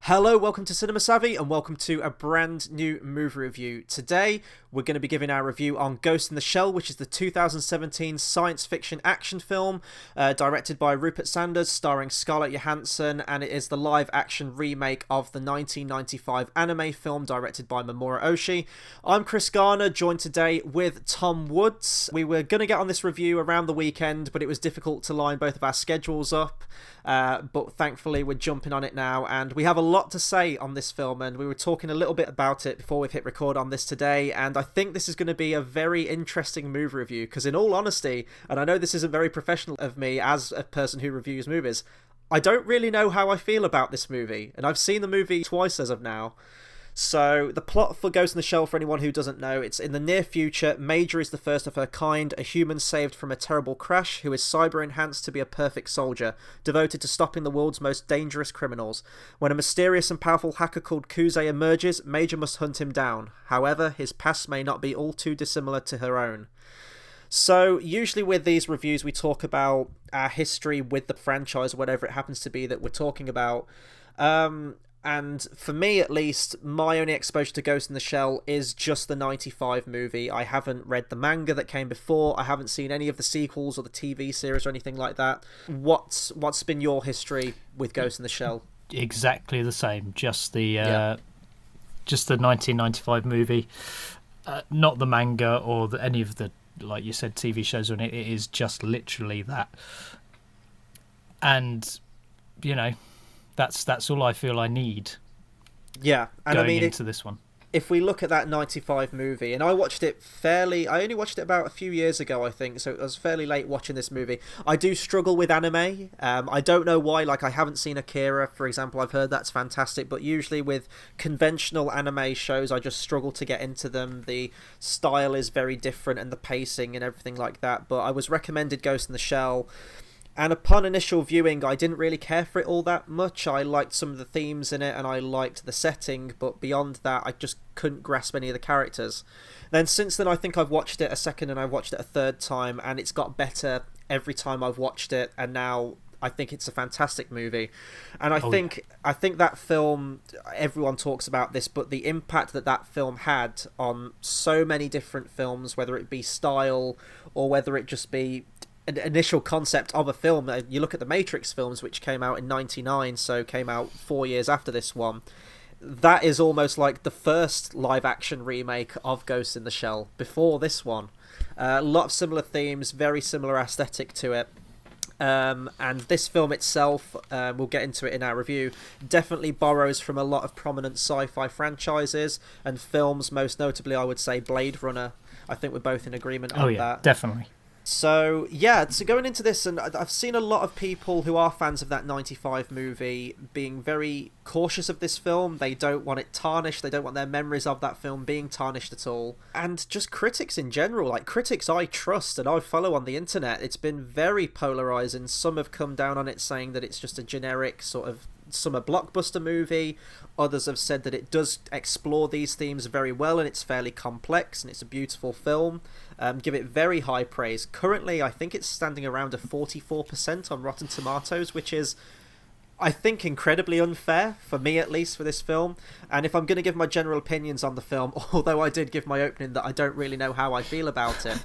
Hello, welcome to Cinema Savvy and welcome to a brand new movie review. Today, we're going to be giving our review on Ghost in the Shell, which is the 2017 science fiction action film directed by Rupert Sanders, starring Scarlett Johansson, and it is the live action remake of the 1995 anime film directed by Mamoru Oshii. I'm Chris Garner, joined today with Tom Woods. We were going to get on this review around the weekend, but it was difficult to line both of our schedules up. But thankfully we're jumping on it now, and we have a lot to say on this film, and we were talking a little bit about it before we've hit record on this today, and I think this is going to be a very interesting movie review, because in all honesty, and I know this isn't very professional of me as a person who reviews movies, I don't really know how I feel about this movie, and I've seen the movie twice as of now. So, the plot for Ghost in the Shell, for anyone who doesn't know, it's in the near future. Major is the first of her kind, a human saved from a terrible crash, who is cyber-enhanced to be a perfect soldier, devoted to stopping the world's most dangerous criminals. When a mysterious and powerful hacker called Kuze emerges, Major must hunt him down. However, his past may not be all too dissimilar to her own. So, usually with these reviews, we talk about our history with the franchise, whatever it happens to be that we're talking about. And for me, at least, my only exposure to Ghost in the Shell is just the 95 movie. I haven't read the manga that came before. I haven't seen any of the sequels or the TV series or anything like that. What's been your history with Ghost in the Shell? Exactly the same. Just the 1995 movie, not the manga or any of the, like you said, TV shows on it. It is just literally that. And, you know, that's all I feel I need. Yeah, and going into this one. If we look at that 95 movie, and I only watched it about a few years ago, I think, so I was fairly late watching this movie. I do struggle with anime. I don't know why, like I haven't seen Akira, for example. I've heard that's fantastic, but usually with conventional anime shows, I just struggle to get into them. The style is very different and the pacing and everything like that, but I was recommended Ghost in the Shell. And upon initial viewing, I didn't really care for it all that much. I liked some of the themes in it, and I liked the setting, but beyond that, I just couldn't grasp any of the characters. Then since then, I think I've watched it a second and I've watched it a third time, and it's got better every time I've watched it, and now I think it's a fantastic movie. And I think that film, everyone talks about this, but the impact that film had on so many different films, whether it be style or whether it just be an initial concept of a film. You look at the Matrix films, which came out in 99, so came out 4 years after this one. That is almost like the first live-action remake of Ghost in the Shell, before this one. A lot of similar themes, very similar aesthetic to it. And this film itself, we'll get into it in our review, definitely borrows from a lot of prominent sci-fi franchises and films, most notably, I would say, Blade Runner. I think we're both in agreement on that. Definitely. So, yeah, so going into this, and I've seen a lot of people who are fans of that 95 movie being very cautious of this film. They don't want it tarnished. They don't want their memories of that film being tarnished at all. And just critics in general, like critics I trust and I follow on the internet, it's been very polarising. Some have come down on it saying that it's just a generic sort of summer blockbuster movie. Others have said that it does explore these themes very well and it's fairly complex and it's a beautiful film. Give it very high praise. Currently, I think it's standing around a 44% on Rotten Tomatoes, which is, I think, incredibly unfair, for me at least, for this film. And if I'm going to give my general opinions on the film, although I did give my opening that I don't really know how I feel about it,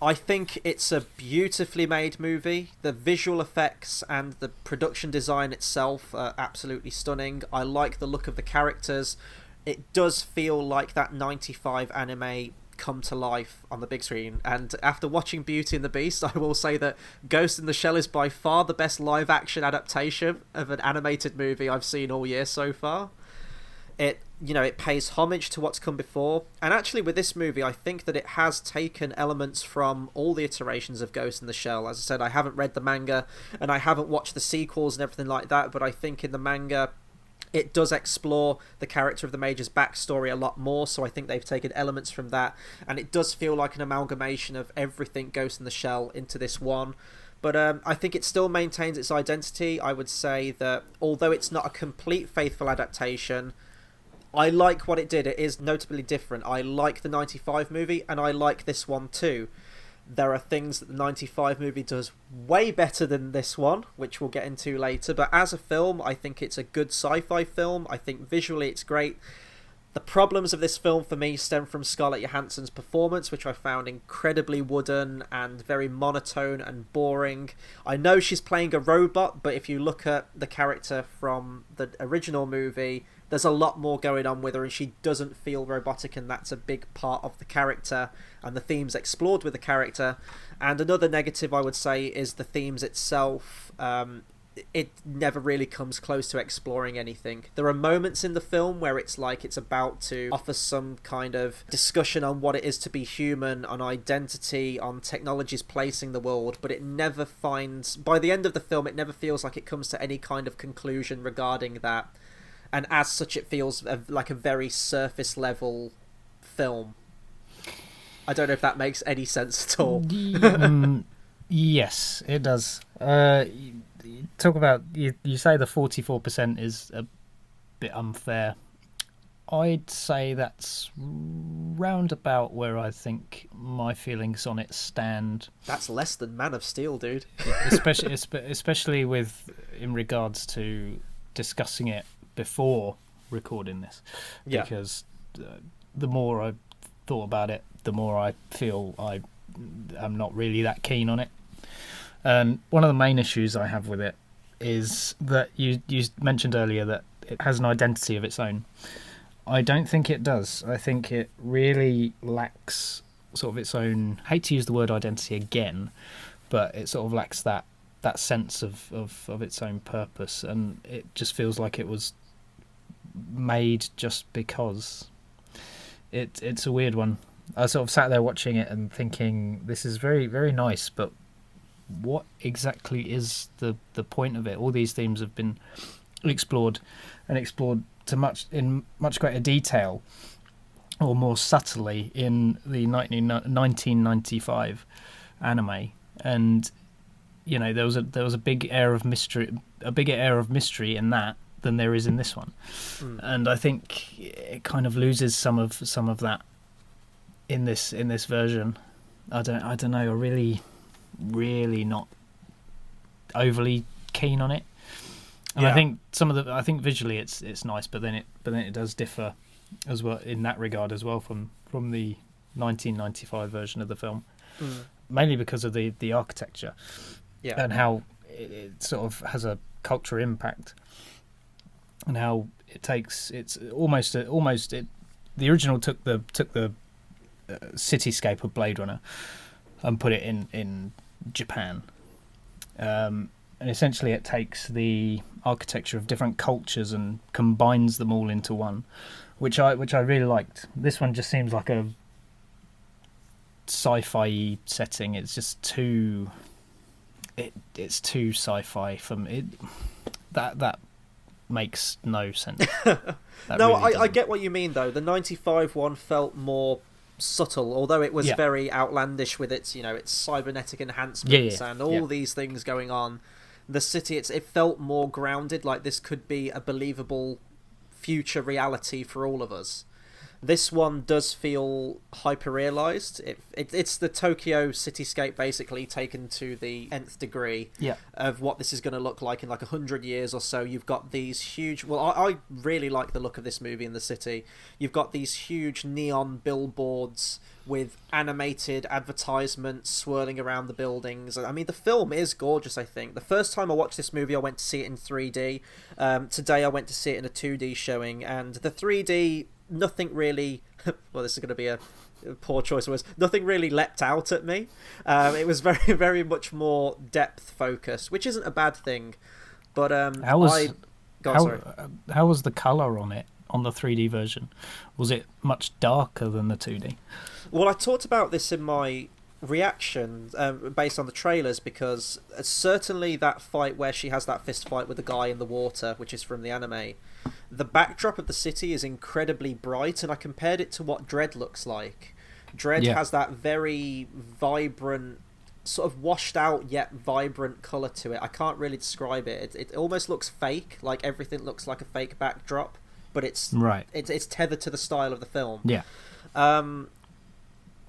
I think it's a beautifully made movie. The visual effects and the production design itself are absolutely stunning. I like the look of the characters. It does feel like that 95 anime come to life on the big screen. And after watching Beauty and the Beast, I will say that Ghost in the Shell is by far the best live action adaptation of an animated movie I've seen all year so far. It pays homage to what's come before, and actually with this movie I think that it has taken elements from all the iterations of Ghost in the Shell. As I said, I haven't read the manga and I haven't watched the sequels and everything like that, but I think in the manga it does explore the character of the Major's backstory a lot more, so I think they've taken elements from that, and it does feel like an amalgamation of everything Ghost in the Shell into this one. But I think it still maintains its identity. I would say that although it's not a complete faithful adaptation, I like what it did. It is notably different. I like the 95 movie, and I like this one too. There are things that the 95 movie does way better than this one, which we'll get into later. But as a film, I think it's a good sci-fi film. I think visually it's great. The problems of this film for me stem from Scarlett Johansson's performance, which I found incredibly wooden and very monotone and boring. I know she's playing a robot, but if you look at the character from the original movie, there's a lot more going on with her, and she doesn't feel robotic, and that's a big part of the character and the themes explored with the character. And another negative, I would say, is the themes itself. It never really comes close to exploring anything. There are moments in the film where it's like it's about to offer some kind of discussion on what it is to be human, on identity, on technology's place in the world, but it never finds... By the end of the film, it never feels like it comes to any kind of conclusion regarding that. And as such, it feels like a very surface level film. I don't know if that makes any sense at all. Yes, it does. Talk about you say the 44% is a bit unfair. I'd say that's round about where I think my feelings on it stand. That's less than Man of Steel, dude. especially with in regards to discussing it before recording this, because the more I thought about it, the more I feel I'm not really that keen on it. And one of the main issues I have with it is that you mentioned earlier that it has an identity of its own. I don't think it does. I think it really lacks sort of its own... I hate to use the word identity again, but it sort of lacks that sense of its own purpose, and it just feels like it was made just because. It's a weird one. I sort of sat there watching it and thinking, this is very, very nice, but what exactly is the point of it? All these themes have been explored in much greater detail, or more subtly, in the 1995 anime, and there was a big air of mystery, in that than there is in this one. And I think it kind of loses some of that in this version. I don't know. I'm really not overly keen on it. And I think I think visually it's nice, but then it does differ as well in that regard as well from the 1995 version of the film, mainly because of the architecture, and how it sort of has a cultural impact, and how it's almost the original took the cityscape of Blade Runner and put it in Japan, and essentially it takes the architecture of different cultures and combines them all into one, which I really liked. This one just seems like a sci-fi setting. It's just too sci-fi for me. That makes no sense. No, really I get what you mean though. The 95 one felt more subtle, although it was very outlandish with its its cybernetic enhancements and all these things going on. The city, it felt more grounded, like this could be a believable future reality for all of us. This one does feel hyper-realised. It's the Tokyo cityscape basically taken to the nth degree of what this is going to look like in like 100 years or so. You've got these huge... Well, I really like the look of this movie in the city. You've got these huge neon billboards with animated advertisements swirling around the buildings. I mean, the film is gorgeous, I think. The first time I watched this movie, I went to see it in 3D. Today I went to see it in a 2D showing, and the 3D... Nothing really... Well, this is going to be a poor choice of words. Nothing really leapt out at me. It was very, very much more depth focused, which isn't a bad thing. But how was the colour on it, on the 3D version? Was it much darker than the 2D? Well, I talked about this in my reaction based on the trailers, because certainly that fight where she has that fist fight with the guy in the water, which is from the anime, the backdrop of the city is incredibly bright, and I compared it to what Dread looks like. Dread has that very vibrant, sort of washed out yet vibrant colour to it. I can't really describe it. It almost looks fake, like everything looks like a fake backdrop, but it's tethered to the style of the film.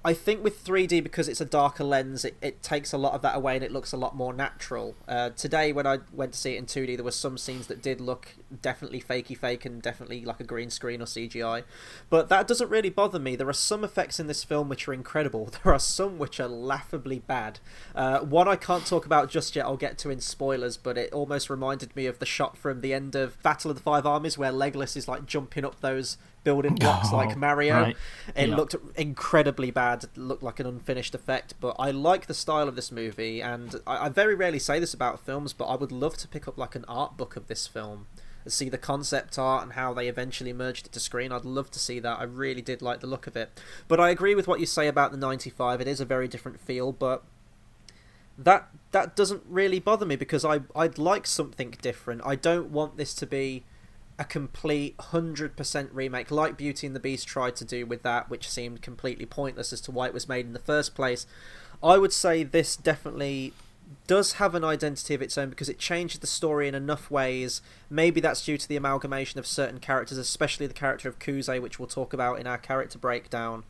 I think with 3D, because it's a darker lens, it takes a lot of that away and it looks a lot more natural. Today, when I went to see it in 2D, there were some scenes that did look definitely fakey fake and definitely like a green screen or CGI. But that doesn't really bother me. There are some effects in this film which are incredible. There are some which are laughably bad. One I can't talk about just yet, I'll get to in spoilers, but it almost reminded me of the shot from the end of Battle of the Five Armies where Legolas is like jumping up those building blocks like Mario. Right. It looked incredibly bad. It looked like an unfinished effect, but I like the style of this movie, and I very rarely say this about films, but I would love to pick up like an art book of this film and see the concept art and how they eventually merged it to screen. I'd love to see that. I really did like the look of it. But I agree with what you say about the 95. It is a very different feel, but that doesn't really bother me because I'd like something different. I don't want this to be a complete 100% remake like Beauty and the Beast tried to do with that, which seemed completely pointless as to why it was made in the first place. I would say this definitely does have an identity of its own because it changes the story in enough ways. Maybe that's due to the amalgamation of certain characters, especially the character of Kuze, which we'll talk about in our character breakdown.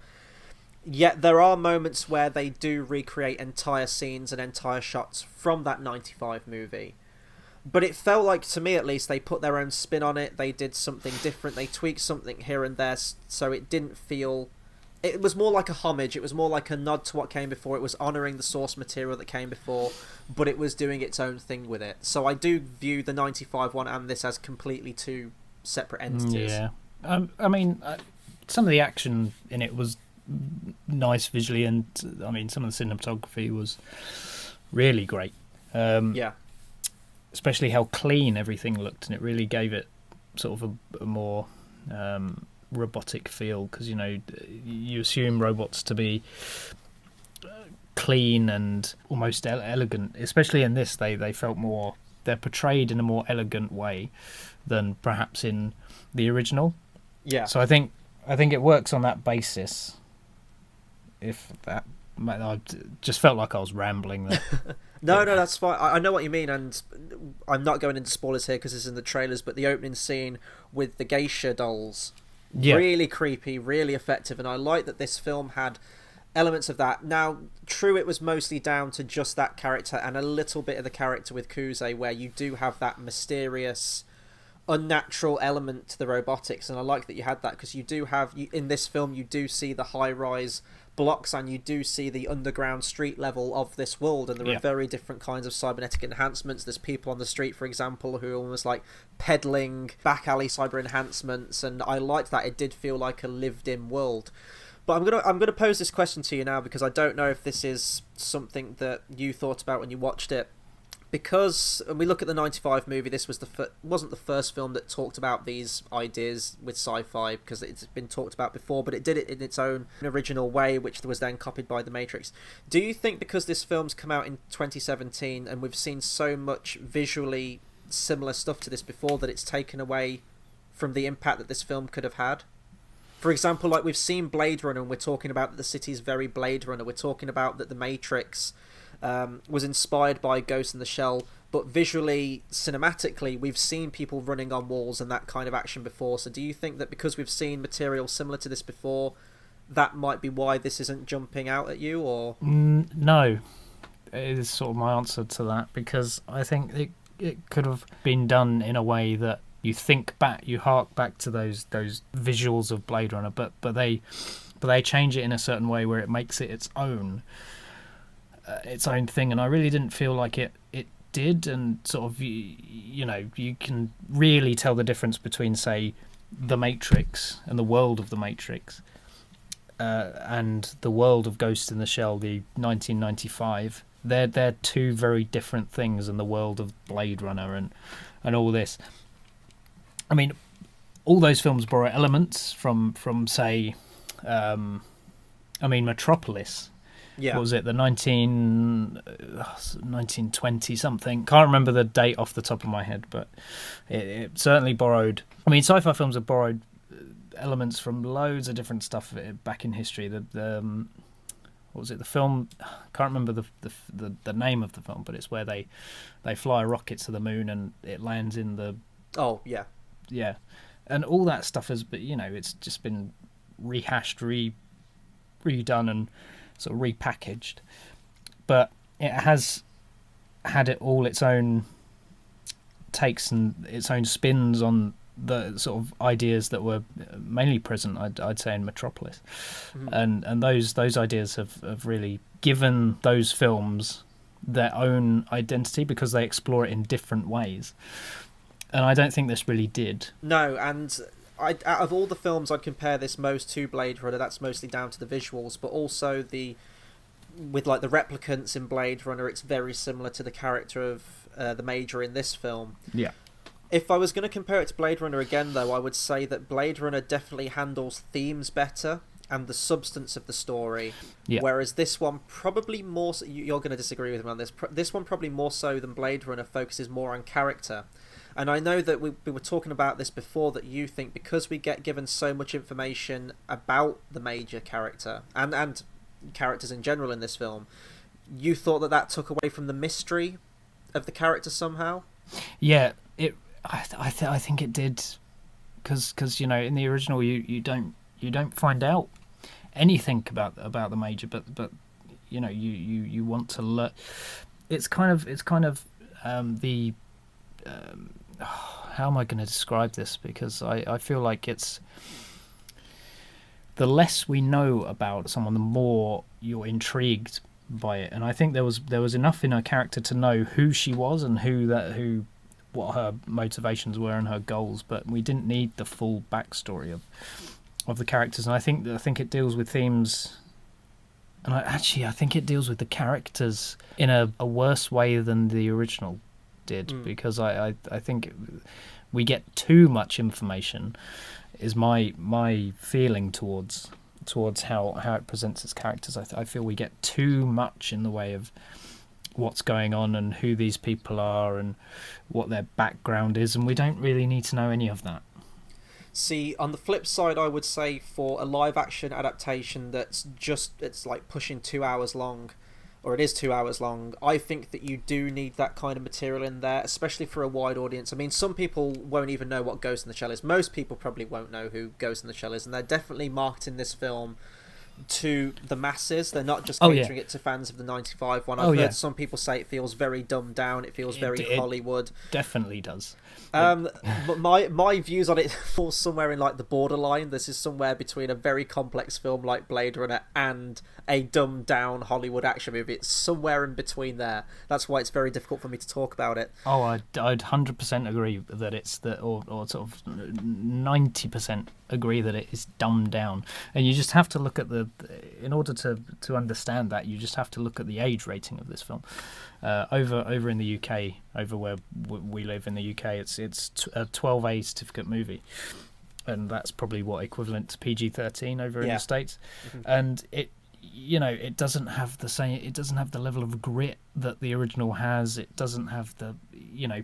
Yet there are moments where they do recreate entire scenes and entire shots from that 95 movie. But it felt like, to me at least, they put their own spin on it. They did something different. They tweaked something here and there, so it didn't feel... It was more like a homage. It was more like a nod to what came before. It was honouring the source material that came before, but it was doing its own thing with it. So I do view the 95 one and this as completely two separate entities. Yeah. I mean, some of the action in it was nice visually, and I mean, some of the cinematography was really great. Yeah. Especially how clean everything looked, and it really gave it sort of a more robotic feel, because you assume robots to be clean and almost elegant. Especially in this, they felt more, they're portrayed in a more elegant way than perhaps in the original. Yeah. So I think it works on that basis. If that, I just felt like I was rambling there. No, that's fine. I know what you mean, and I'm not going into spoilers here because it's in the trailers, but the opening scene with the geisha dolls, really creepy, really effective, and I like that this film had elements of that. Now, true, it was mostly down to just that character and a little bit of the character with Kuze, where you do have that mysterious, unnatural element to the robotics, and I like that you had that because you do have, in this film, you do see the high-rise blocks and you do see the underground street level of this world, and there are very different kinds of cybernetic enhancements. There's people on the street, for example, who are almost like peddling back alley cyber enhancements, and I liked that. It did feel like a lived-in world. But I'm gonna pose this question to you now because I don't know if this is something that you thought about when you watched it. Because when we look at the 95 movie, this was wasn't the first film that talked about these ideas with sci-fi, because it's been talked about before, but it did it in its own original way, which was then copied by The Matrix. Do you think because this film's come out in 2017 and we've seen so much visually similar stuff to this before, that it's taken away from the impact that this film could have had? For example, like we've seen Blade Runner, and we're talking about that the city's very Blade Runner. We're talking about that The Matrix was inspired by Ghost in the Shell, but visually, cinematically, we've seen people running on walls and that kind of action before. So do you think that because we've seen material similar to this before, that might be why this isn't jumping out at you? Or no, it is sort of my answer to that, because I think it could have been done in a way that you think back, you hark back to those visuals of Blade Runner, but they change it in a certain way where it makes it its own thing, and I really didn't feel like it did. And sort of you can really tell the difference between, say, The Matrix and the world of The Matrix and the world of Ghost in the Shell, the 1995. They're two very different things in the world of Blade Runner and all this. I mean, all those films borrow elements from say, Metropolis. Yeah. What was it? The 1920 something. Can't remember the date off the top of my head, but it certainly borrowed. I mean, sci-fi films have borrowed elements from loads of different stuff back in history. The what was it? The film. Can't remember the name of the film, but it's where they fly a rocket to the moon and it lands in the. Oh yeah. Yeah, and all that stuff has, but it's just been rehashed, redone and sort of repackaged, but it has had its own takes and its own spins on the sort of ideas that were mainly present, I'd say, in Metropolis. And those ideas have really given those films their own identity because they explore it in different ways. And I don't think this really did. No, and out of all the films, I'd compare this most to Blade Runner. That's mostly down to the visuals, but also with like the replicants in Blade Runner, it's very similar to the character of the Major in this film. Yeah. If I was going to compare it to Blade Runner again, though, I would say that Blade Runner definitely handles themes better and the substance of the story, whereas this one probably more so, you're going to disagree with me on this one probably more so than Blade Runner focuses more on character. And I know that we were talking about this before, that you think because we get given so much information about the Major character and characters in general in this film, you thought that took away from the mystery of the character somehow. Yeah, I think it did, because in the original you don't find out anything about the Major, but you want to learn. It's kind of the how am I going to describe this, because I feel like it's the less we know about someone, the more you're intrigued by it. And I think there was enough in her character to know who she was and what her motivations were and her goals, but we didn't need the full backstory of the characters. And I think it deals with themes, and I think it deals with the characters in a worse way than the original did, because I think we get too much information, is my feeling towards how it presents its characters. I feel we get too much in the way of what's going on and who these people are and what their background is, and we don't really need to know any of that. See, on the flip side, I would say for a live action adaptation it's like pushing 2 hours long, or it is 2 hours long, I think that you do need that kind of material in there, especially for a wide audience. I mean, some people won't even know what Ghost in the Shell is. Most people probably won't know who Ghost in the Shell is, and they're definitely marketing this film to the masses. They're not just catering it to fans of the 95 one. I've heard some people say it feels very dumbed down, it feels very Hollywood. Definitely does. But my views on it fall somewhere in like the borderline. This is somewhere between a very complex film like Blade Runner and a dumbed down Hollywood action movie. It's somewhere in between there. That's why it's very difficult for me to talk about it. Oh, I'd 100% agree that it's or sort of 90% agree that it is dumbed down. And you just have to look at in order to understand that, you just have to look at the age rating of this film. Over in the UK, over where we live in the UK, it's a 12A certificate movie, and that's probably equivalent to PG-13 over in the States. And it doesn't have the level of grit that the original has. It doesn't have the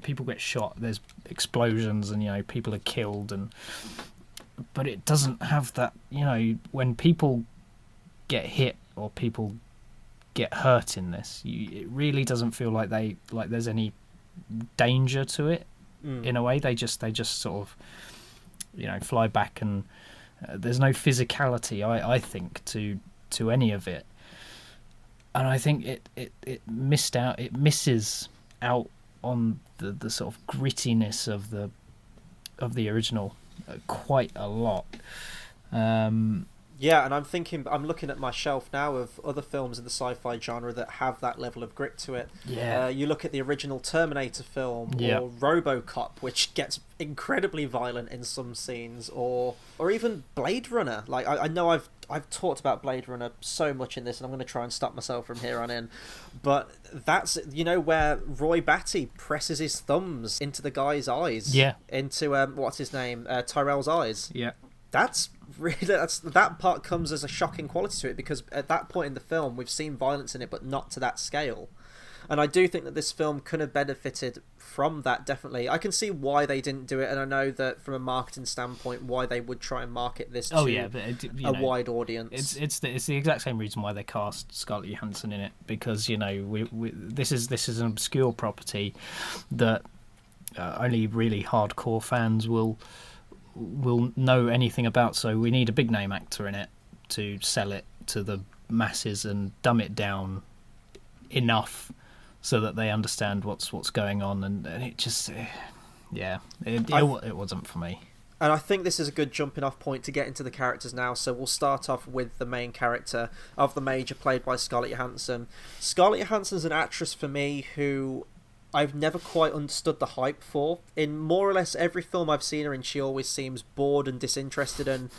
people get shot, there's explosions, and people are killed, but it doesn't have that when people get hit or people get hurt in this, it really doesn't feel like there's any danger to it. In a way, they just sort of fly back, and there's no physicality, I think, to any of it. And I think it misses out on the sort of grittiness of the original quite a lot. Yeah, and I'm looking at my shelf now of other films in the sci-fi genre that have that level of grit to it. Yeah. You look at the original Terminator film, or RoboCop, which gets incredibly violent in some scenes, or even Blade Runner. Like I know I've talked about Blade Runner so much in this, and I'm going to try and stop myself from here on in. But that's where Roy Batty presses his thumbs into the guy's eyes. Yeah. Into what's his name? Tyrell's eyes. Yeah. That part comes as a shocking quality to it, because at that point in the film we've seen violence in it, but not to that scale. And I do think that this film could have benefited from that, definitely. I can see why they didn't do it, and I know that from a marketing standpoint why they would try and market this to a wide audience. It's the exact same reason why they cast Scarlett Johansson in it, because this is an obscure property that only really hardcore fans will know anything about, so we need a big name actor in it to sell it to the masses and dumb it down enough so that they understand what's going on, and it just it wasn't for me. And I think this is a good jumping off point to get into the characters now. So we'll start off with the main character of the Major, played by Scarlett Johansson. Scarlett Johansson's an actress for me who I've never quite understood the hype for. In more or less every film I've seen her in, she always seems bored and disinterested, and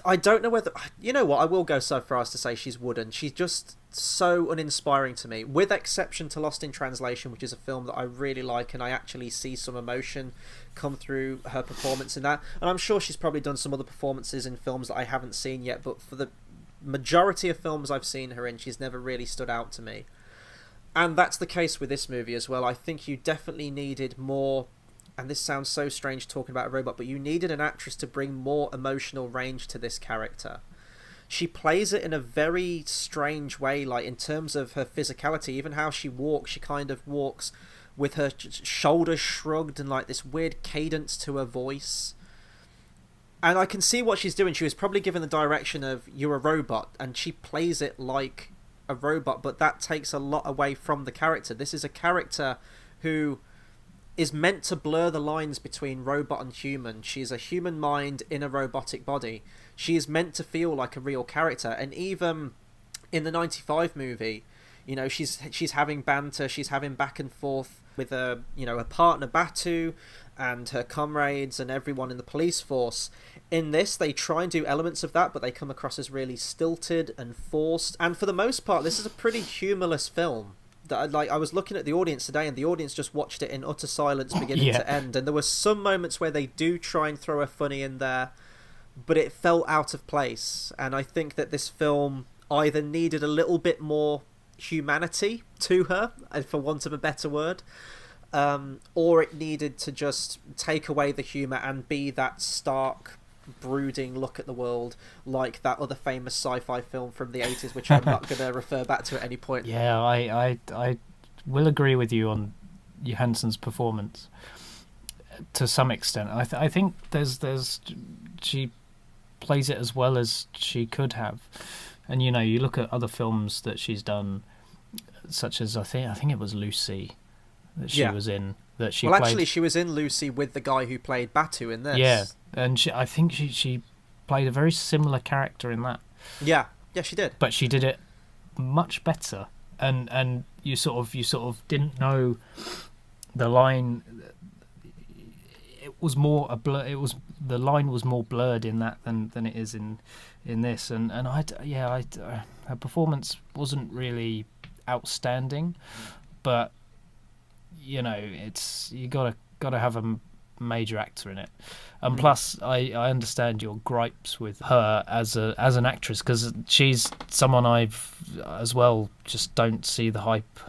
I don't know whether... You know what, I will go so far as to say she's wooden. She's just so uninspiring to me, with exception to Lost in Translation, which is a film that I really like, and I actually see some emotion come through her performance in that. And I'm sure she's probably done some other performances in films that I haven't seen yet, but for the majority of films I've seen her in, she's never really stood out to me. And that's the case with this movie as well. I think you definitely needed more... And this sounds so strange talking about a robot, but you needed an actress to bring more emotional range to this character. She plays it in a very strange way, like in terms of her physicality, even how she walks. She kind of walks with her shoulders shrugged and like this weird cadence to her voice. And I can see what she's doing. She was probably given the direction of, you're a robot, and she plays it like a robot, but that takes a lot away from the character. This is a character who is meant to blur the lines between robot and human. She's a human mind in a robotic body. She is meant to feel like a real character, and even in the 95 movie, you know, she's having banter, she's having back and forth with her partner Batu and her comrades and everyone in the police force. In this, they try and do elements of that, but they come across as really stilted and forced. And for the most part, this is a pretty humorless film. I was looking at the audience today, and the audience just watched it in utter silence beginning to end, and there were some moments where they do try and throw a funny in there, but it felt out of place. And I think that this film either needed a little bit more humanity to her, for want of a better word, or it needed to just take away the humour and be that stark, brooding look at the world like that other famous sci-fi film from the 80s, which I'm not going to refer back to at any point. Yeah, I will agree with you on Johansson's performance to some extent. I think there's she plays it as well as she could have. And you know, you look at other films that she's done, such as I think it was Lucy that she was in. That she played... actually, she was in Lucy with the guy who played Batu in this. Yeah, and I think she played a very similar character in that. Yeah, she did. But she did it much better, and you sort of didn't know the line. It was more a blur. The line was more blurred in that than it is in this, and her performance wasn't really outstanding, but you know, it's you gotta have a major actor in it, and plus I understand your gripes with her as an actress, because she's someone I've as well just don't see the hype,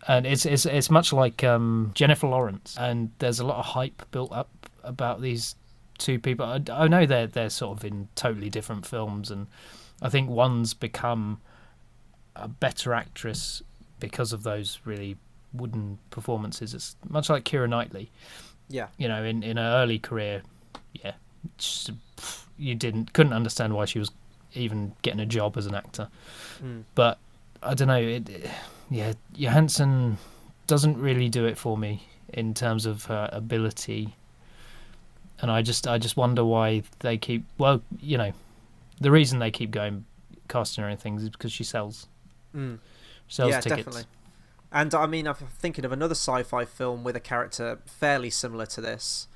and it's much like Jennifer Lawrence, and there's a lot of hype built up about these two people. I know they're sort of in totally different films, and I think one's become a better actress because of those really wooden performances. It's much like Keira Knightley. Yeah. You know, in her early career, you couldn't understand why she was even getting a job as an actor. But I don't know. Johansson doesn't really do it for me in terms of her ability, and I just wonder why they keep. Well, you know, the reason they keep going casting her in things is because she sells. Sells tickets. Definitely. And I mean, I'm thinking of another sci-fi film with a character fairly similar to this,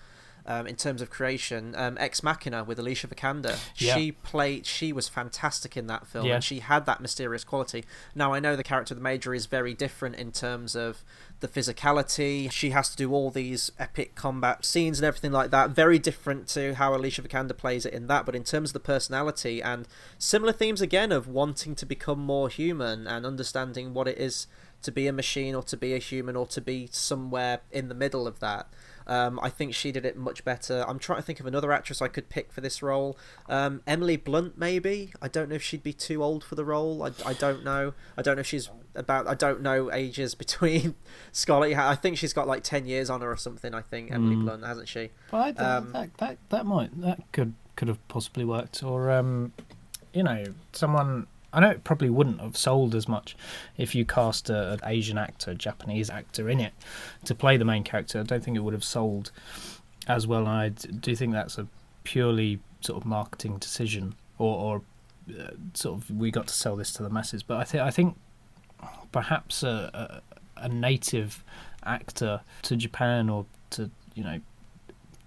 in terms of creation, Ex Machina with Alicia Vikander. Yeah. She was fantastic in that film, and she had that mysterious quality. Now, I know the character of the Major is very different in terms of the physicality. She has to do all these epic combat scenes and everything like that. Very different to how Alicia Vikander plays it in that. But in terms of the personality, and similar themes again of wanting to become more human and understanding what it is to be a machine or to be a human or to be somewhere in the middle of that. I think she did it much better. I'm trying to think of another actress I could pick for this role. Emily Blunt, maybe. I don't know if she'd be too old for the role. I don't know. I don't know if she's about... I don't know ages between Scarlett. I think she's got like 10 years on her or something, I think, Emily Blunt, hasn't she? But that could have possibly worked. Or someone. I know it probably wouldn't have sold as much if you cast an Asian actor, Japanese actor in it to play the main character. I don't think it would have sold as well. And I do think that's a purely sort of marketing decision, or sort of we got to sell this to the masses. But I think perhaps a native actor to Japan or to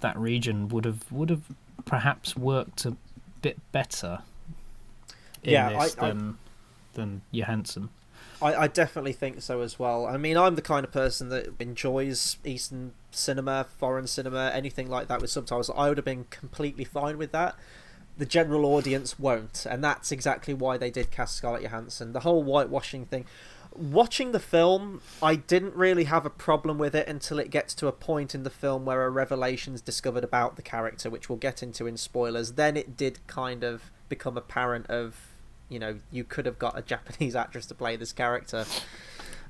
that region would have perhaps worked a bit better in this than Johansson. I definitely think so as well. I mean, I'm the kind of person that enjoys Eastern cinema, foreign cinema, anything like that with subtitles. I would have been completely fine with that. The general audience won't, and that's exactly why they did cast Scarlett Johansson. The whole whitewashing thing. Watching the film, I didn't really have a problem with it until it gets to a point in the film where a revelation's discovered about the character, which we'll get into in spoilers. Then it did kind of become apparent of, you could have got a Japanese actress to play this character.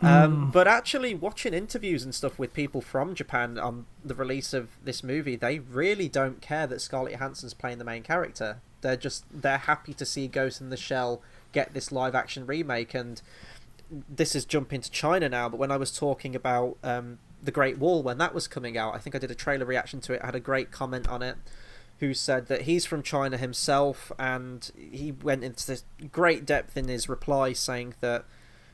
But actually, watching interviews and stuff with people from Japan on the release of this movie, they really don't care that Scarlett Johansson's playing the main character. They're happy to see Ghost in the Shell get this live-action remake. And this is jumping to China now, but when I was talking about The Great Wall, when that was coming out, I think I did a trailer reaction to it, I had a great comment on it, who said that he's from China himself, and he went into this great depth in his reply saying that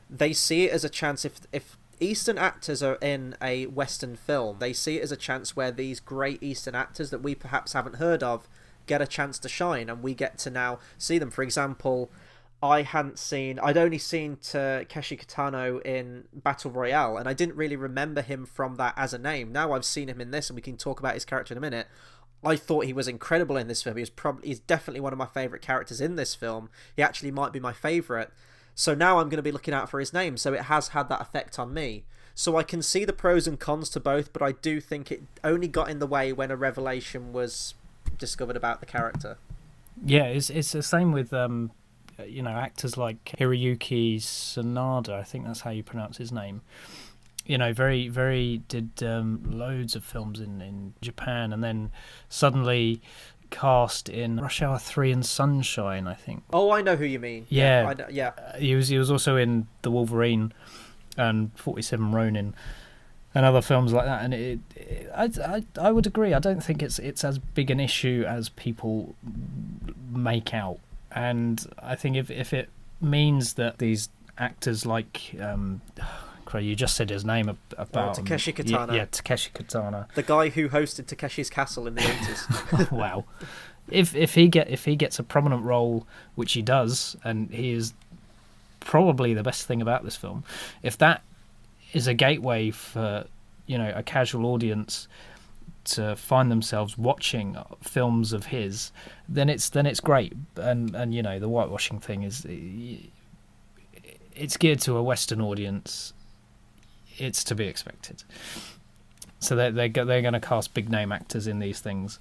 they see it as a chance, if Eastern actors are in a Western film, they see it as a chance where these great Eastern actors that we perhaps haven't heard of get a chance to shine, and we get to now see them. For example, I'd only seen Takeshi Kitano in Battle Royale, and I didn't really remember him from that as a name. Now I've seen him in this, and we can talk about his character in a minute. I thought he was incredible in this film. He's definitely one of my favourite characters in this film. He actually might be my favourite. So now I'm going to be looking out for his name. So it has had that effect on me. So I can see the pros and cons to both, but I do think it only got in the way when a revelation was discovered about the character. Yeah, it's the same with actors like Hiroyuki Sanada. I think that's how you pronounce his name. Very, very did loads of films in Japan, and then suddenly cast in Rush Hour 3 and Sunshine, I think. Oh, I know who you mean. Yeah. Yeah. He was also in The Wolverine and 47 Ronin and other films like that. And I would agree. I don't think it's as big an issue as people make out. And I think if it means that these actors like you just said his name about Takeshi Kitano. Yeah, Takeshi Kitano, the guy who hosted Takeshi's Castle in the 80s. Wow. If he gets a prominent role, which he does, and he is probably the best thing about this film, if that is a gateway for a casual audience to find themselves watching films of his, then it's great. And the whitewashing thing is, it's geared to a Western audience. It's to be expected. So they're going to cast big name actors in these things,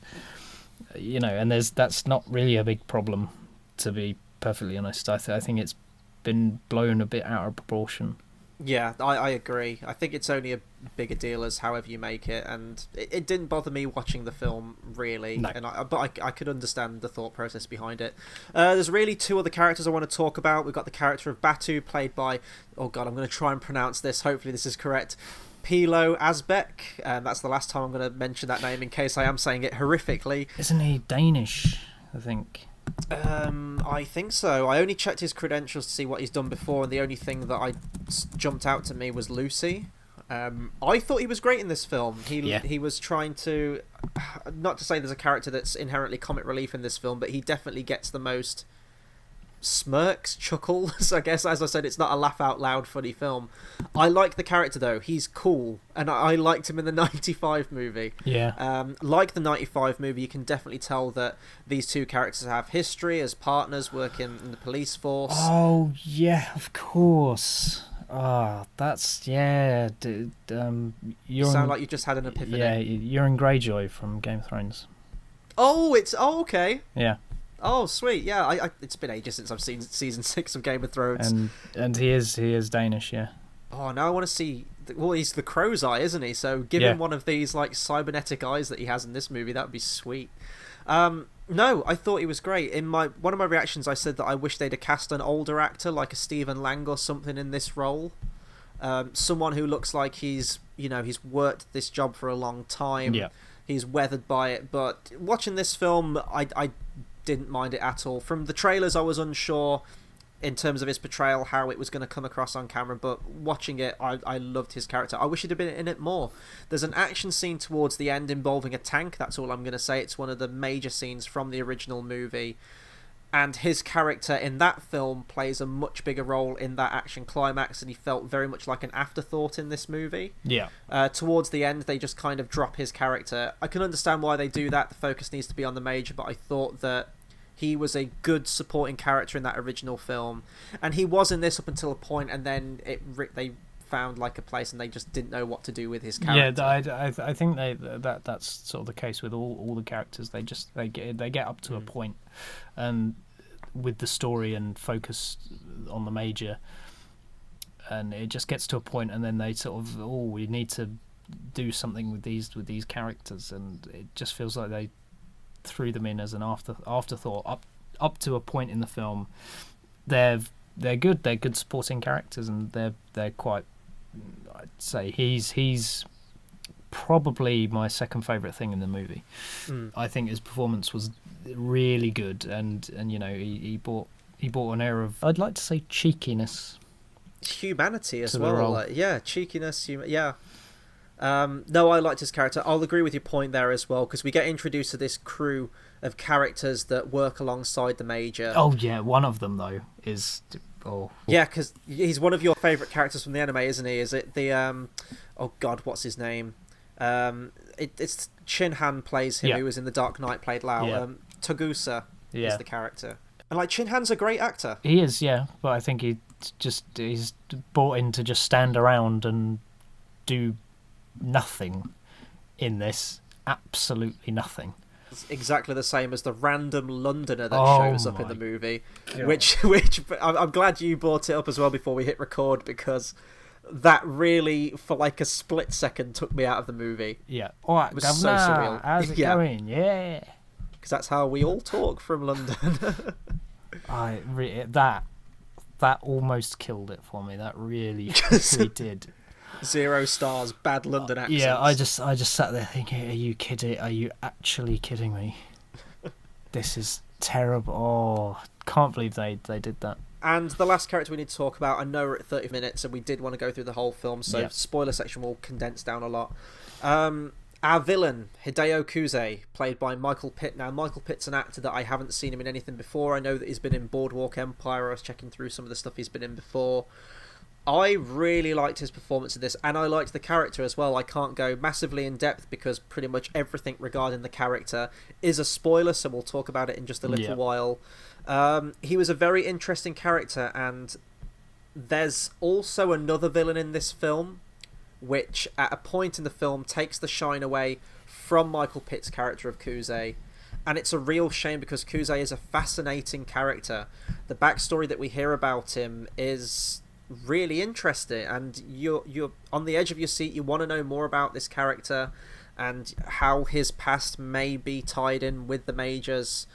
and that's not really a big problem, to be perfectly honest. I think it's been blown a bit out of proportion. Yeah, I agree. I think it's only a bigger deal as however you make it, and it didn't bother me watching the film, really. No. But I could understand the thought process behind it. There's really two other characters I want to talk about. We've got the character of Batu, played by, oh god, I'm going to try and pronounce this, hopefully this is correct, Pilo Asbeck. That's the last time I'm going to mention that name in case I am saying it horrifically. Isn't he Danish, I think? I think so. I only checked his credentials to see what he's done before, and the only thing that jumped out to me was Lucy. I thought he was great in this film. He was trying to, not to say there's a character that's inherently comic relief in this film, but he definitely gets the most smirks, chuckles. I guess, as I said, it's not a laugh out loud funny film. I like the character though. He's cool, and I liked him in the 95 movie. Yeah. Like the 95 movie, you can definitely tell that these two characters have history as partners working in the police force. Oh yeah, of course. That's yeah. You sound like you just had an epiphany. Yeah, Euron Greyjoy from Game of Thrones. Oh, okay. Yeah. Oh, sweet. Yeah, it's been ages since I've seen season 6 of Game of Thrones. And he is Danish, yeah. Oh, now I want to see. Well, he's the Crow's Eye, isn't he? So give him one of these like cybernetic eyes that he has in this movie. That would be sweet. No, I thought he was great. In one of my reactions, I said that I wish they'd have cast an older actor, like a Stephen Lang or something, in this role. Someone who looks like he's worked this job for a long time. Yeah. He's weathered by it. But watching this film, I didn't mind it at all. From the trailers, I was unsure in terms of his portrayal, how it was going to come across on camera, but watching it, I loved his character. I wish he'd have been in it more. There's an action scene towards the end involving a tank, that's all I'm going to say. It's one of the major scenes from the original movie, and his character in that film plays a much bigger role in that action climax, and he felt very much like an afterthought in this movie. Yeah. Towards the end, they just kind of drop his character. I can understand why they do that. The focus needs to be on the Major, but I thought that he was a good supporting character in that original film, and he was in this up until a point, and then they found like a place, and they just didn't know what to do with his character. Yeah, I think that's sort of the case with all the characters. They get up to a point, and with the story and focus on the Major, and it just gets to a point, and then they sort of we need to do something with these characters, and it just feels like they threw them in as an afterthought up to a point in the film. They're good supporting characters, and they're quite, I'd say he's probably my second favourite thing in the movie. I think his performance was really good, and he brought an air of, I'd like to say, cheekiness, humanity as well. Cheekiness, no, I liked his character. I'll agree with your point there as well, because we get introduced to this crew of characters that work alongside the Major. Oh yeah, one of them though is yeah, because he's one of your favourite characters from the anime, isn't he? Is it the oh god, what's his name? It's Shin Han plays him, who was in The Dark Knight, played Lao. Togusa is the character, and like Shin Han's a great actor. He is, yeah, but I think he's brought in to just stand around and do nothing in this. Absolutely nothing. It's exactly the same as the random Londoner that shows up in the movie, which I'm glad you brought it up as well before we hit record, because that really, for like a split second, took me out of the movie. Yeah. All right, it was Governor, so surreal. How's it going? Yeah. Because that's how we all talk from London. That almost killed it for me. That really did. 0 stars, bad London accents. Yeah, I just sat there thinking, are you kidding? Are you actually kidding me? This is terrible. Oh, can't believe they did that. And the last character we need to talk about, I know we're at 30 minutes and we did want to go through the whole film, so spoiler section will condense down a lot. Our villain, Hideo Kuze, played by Michael Pitt. Now, Michael Pitt's an actor that I haven't seen him in anything before. I know that he's been in Boardwalk Empire. I was checking through some of the stuff he's been in before. I really liked his performance in this, and I liked the character as well. I can't go massively in depth because pretty much everything regarding the character is a spoiler, so we'll talk about it in just a little while. He was a very interesting character, and there's also another villain in this film, which at a point in the film takes the shine away from Michael Pitt's character of Kuze. And it's a real shame, because Kuze is a fascinating character. The backstory that we hear about him is really interesting, and you're on the edge of your seat. You want to know more about this character and how his past may be tied in with the Majors.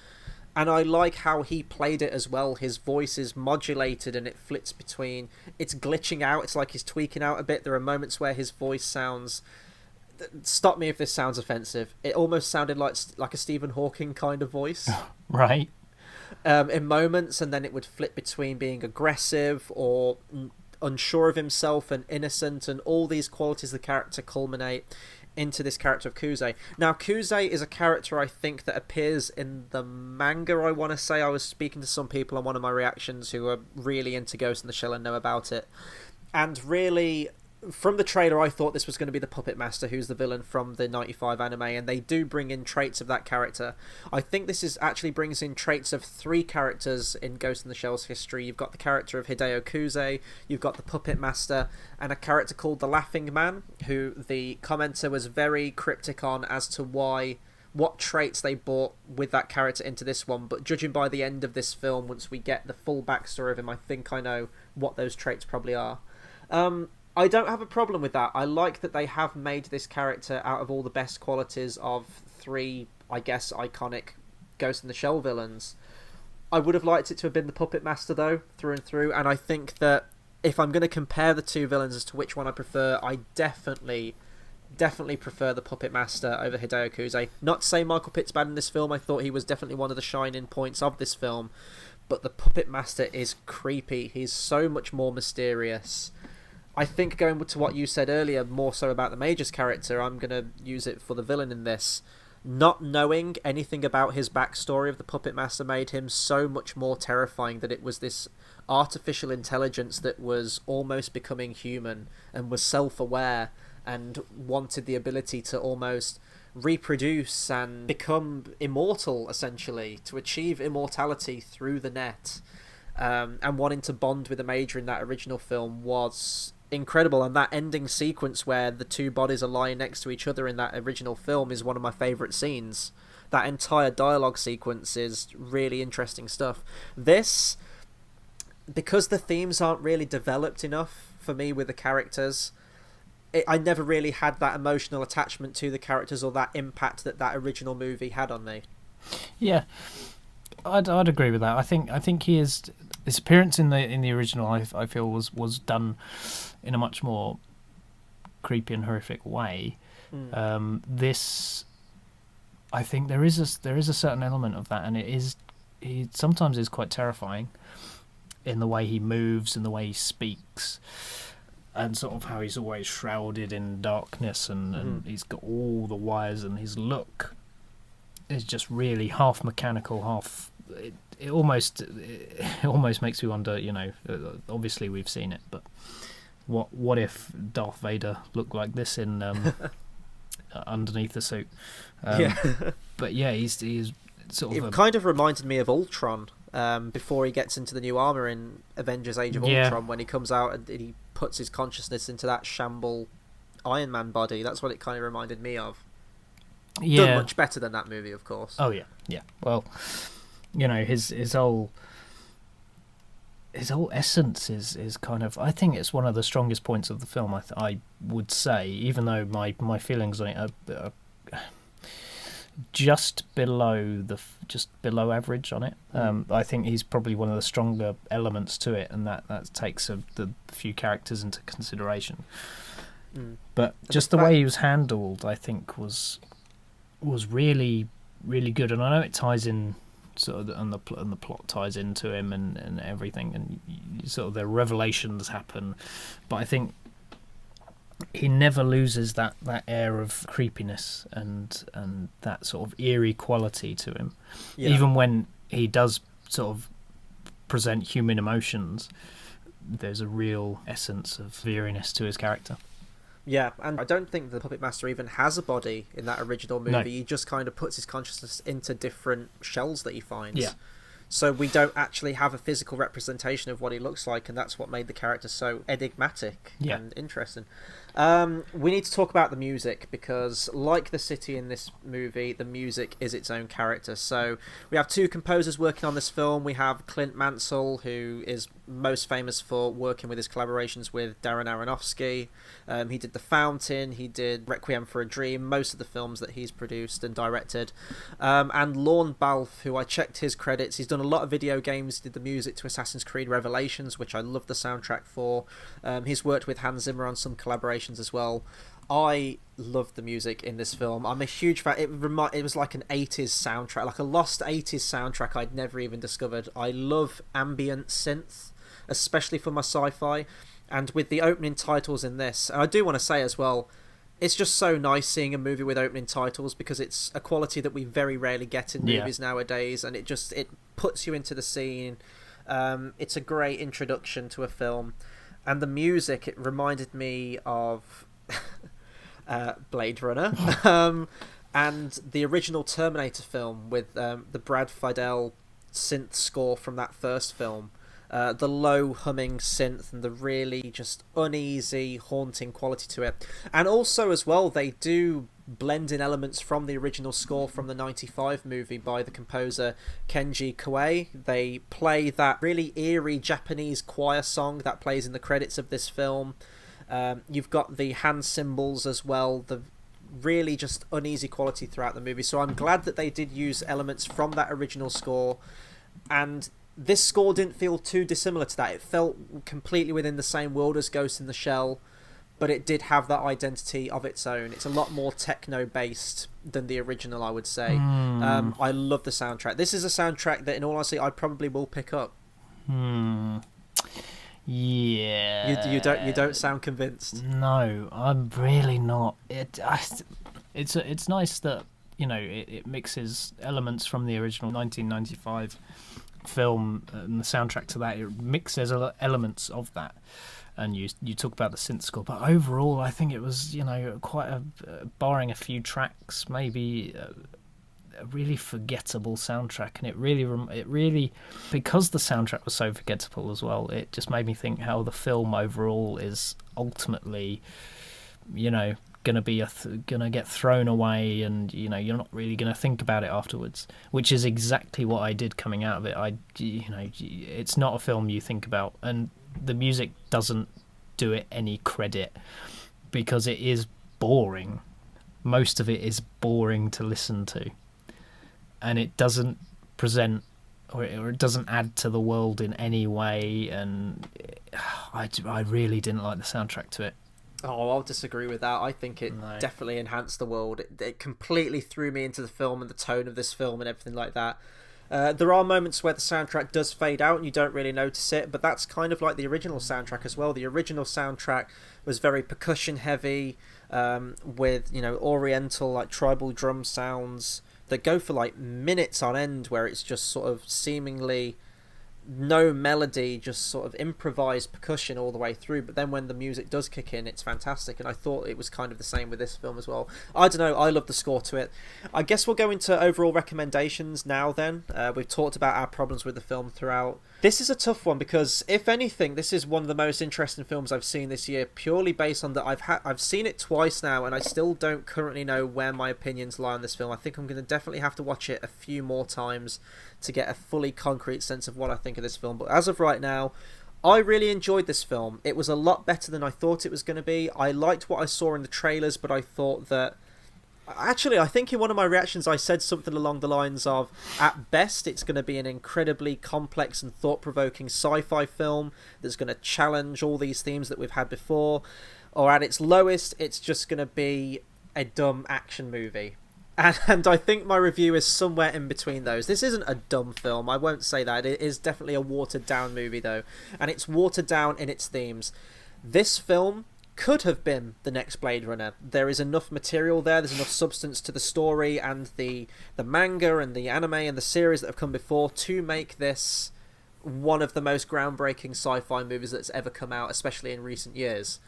And I like how he played it as well. His voice is modulated and it flits between, it's glitching out, it's like he's tweaking out a bit. There are moments where his voice sounds, stop me if this sounds offensive, it almost sounded like a Stephen Hawking kind of voice. Right. In moments, and then it would flip between being aggressive or unsure of himself and innocent, and all these qualities of the character culminate into this character of Kuze. Now, Kuze is a character I think that appears in the manga, I want to say. I was speaking to some people on one of my reactions who are really into Ghost in the Shell and know about it, and really, from the trailer, I thought this was going to be the Puppet Master, who's the villain from the 95 anime, and they do bring in traits of that character. I think this actually brings in traits of 3 characters in Ghost in the Shell's history. You've got the character of Hideo Kuze, you've got the Puppet Master, and a character called the Laughing Man, who the commenter was very cryptic on as to what traits they brought with that character into this one. But judging by the end of this film, once we get the full backstory of him, I think I know what those traits probably are. I don't have a problem with that. I like that they have made this character out of all the best qualities of 3, I guess, iconic Ghost in the Shell villains. I would have liked it to have been the Puppet Master, though, through and through, and I think that if I'm going to compare the two villains as to which one I prefer, I definitely prefer the Puppet Master over Hideo Kuzai. Not to say Michael Pitt's bad in this film, I thought he was definitely one of the shining points of this film, but the Puppet Master is creepy. He's so much more mysterious. I think, going to what you said earlier, more so about the Major's character, I'm going to use it for the villain in this. Not knowing anything about his backstory of the Puppet Master made him so much more terrifying, that it was this artificial intelligence that was almost becoming human and was self-aware and wanted the ability to almost reproduce and become immortal, essentially, to achieve immortality through the net. And wanting to bond with the Major in that original film was incredible, and that ending sequence where the two bodies are lying next to each other in that original film is one of my favourite scenes. That entire dialogue sequence is really interesting stuff. This, because the themes aren't really developed enough for me with the characters, I never really had that emotional attachment to the characters or that impact that original movie had on me. Yeah, I'd agree with that. I think his appearance in the original, I feel was done in a much more creepy and horrific way. This, I think there is a certain element of that, and he sometimes is quite terrifying in the way he moves and the way he speaks, and sort of how he's always shrouded in darkness, and he's got all the wires, and his look is just really half mechanical, half. It almost makes me wonder. Obviously we've seen it, but what if Darth Vader looked like this in underneath the suit? But yeah, he's sort of. It kind of reminded me of Ultron before he gets into the new armor in Avengers: Age of Ultron, when he comes out and he puts his consciousness into that shamble Iron Man body. That's what it kind of reminded me of. Yeah, done much better than that movie, of course. Oh yeah. Well, his whole essence is kind of. I think it's one of the strongest points of the film. I would say, even though my feelings on it are just below average on it. I think he's probably one of the stronger elements to it, and that takes the few characters into consideration. But just the way he was handled, I think, was really, really good. And I know it ties in sort of, and the plot ties into him and everything, and sort of the revelations happen. But I think he never loses that air of creepiness and that sort of eerie quality to him. Yeah. Even when he does sort of present human emotions, there's a real essence of eeriness to his character. Yeah, and I don't think the Puppet Master even has a body in that original movie. No. He just kind of puts his consciousness into different shells that he finds. Yeah. So we don't actually have a physical representation of what he looks like, and that's what made the character so enigmatic and interesting. We need to talk about the music, because like the city in this movie, the music is its own character. So we have two composers working on this film. We have Clint Mansell, who is most famous for working with his collaborations with Darren Aronofsky. He did The Fountain, he did Requiem for a Dream, most of the films that he's produced and directed. And Lorne Balfe, who I checked his credits, he's done a lot of video games. He did the music to Assassin's Creed Revelations, which I love the soundtrack for. He's worked with Hans Zimmer on some collaborations as well. I love the music in this film. I'm a huge fan. It was like an 80s soundtrack, like a lost 80s soundtrack I'd never even discovered. I love ambient synth, especially for my sci-fi. And with the opening titles in this, and I do want to say as well, it's just so nice seeing a movie with opening titles, because it's a quality that we very rarely get in movies nowadays, and it puts you into the scene. It's a great introduction to a film. And the music, it reminded me of Blade Runner and the original Terminator film with the Brad Fiedel synth score from that first film. The low humming synth and the really just uneasy, haunting quality to it. And also as well, they do blend in elements from the original score from the 95 movie by the composer Kenji Koei. They play that really eerie Japanese choir song that plays in the credits of this film. You've got the hand cymbals as well, the really just uneasy quality throughout the movie. So I'm glad that they did use elements from that original score, and this score didn't feel too dissimilar to that. It felt completely within the same world as Ghost in the Shell, but it did have that identity of its own. It's a lot more techno-based than the original, I would say. I love the soundtrack. This is a soundtrack that, in all honesty, I probably will pick up. Yeah. You don't sound convinced. No, I'm really not. It's nice that, you know, it mixes elements from the original 1995 film and the soundtrack to that. It mixes elements of that. And you talk about the synth score, but overall, I think it was, you know, quite barring a few tracks, maybe a really forgettable soundtrack. And it really, because the soundtrack was so forgettable as well, it just made me think how the film overall is ultimately, you know, gonna get thrown away, and you know, you're not really gonna think about it afterwards, which is exactly what I did coming out of it. It's not a film you think about, and the music doesn't do it any credit because it is boring. Most of it is boring to listen to, and it doesn't present or it doesn't add to the world in any way, and I really didn't like the soundtrack to it. Oh, I'll disagree with that. I think it definitely enhanced the world. It completely threw me into the film and the tone of this film and everything like that. There are moments where the soundtrack does fade out and you don't really notice it, but that's kind of like the original soundtrack as well. The original soundtrack was very percussion heavy, with, you know, oriental, like tribal drum sounds that go for like minutes on end, where it's just sort of seemingly no melody, just sort of improvised percussion all the way through. But then when the music does kick in, it's fantastic, and I thought it was kind of the same with this film as well. I don't know, I love the score to it. I guess we'll go into overall recommendations now then. We've talked about our problems with the film throughout. This is a tough one because, if anything, this is one of the most interesting films I've seen this year, purely based on that I've seen it twice now, and I still don't currently know where my opinions lie on this film. I think I'm going to definitely have to watch it a few more times to get a fully concrete sense of what I think of this film. But as of right now, I really enjoyed this film. It was a lot better than I thought it was going to be. I liked what I saw in the trailers, but I thought that... Actually, I think in one of my reactions I said something along the lines of, at best, it's going to be an incredibly complex and thought-provoking sci-fi film that's going to challenge all these themes that we've had before. Or at its lowest, it's just going to be a dumb action movie. And I think my review is somewhere in between those. This isn't a dumb film, I won't say that. It is definitely a watered-down movie, though. And it's watered down in its themes. This film could have been the next Blade Runner. There is enough material there, there's enough substance to the story and the manga and the anime and the series that have come before to make this one of the most groundbreaking sci-fi movies that's ever come out, especially in recent years.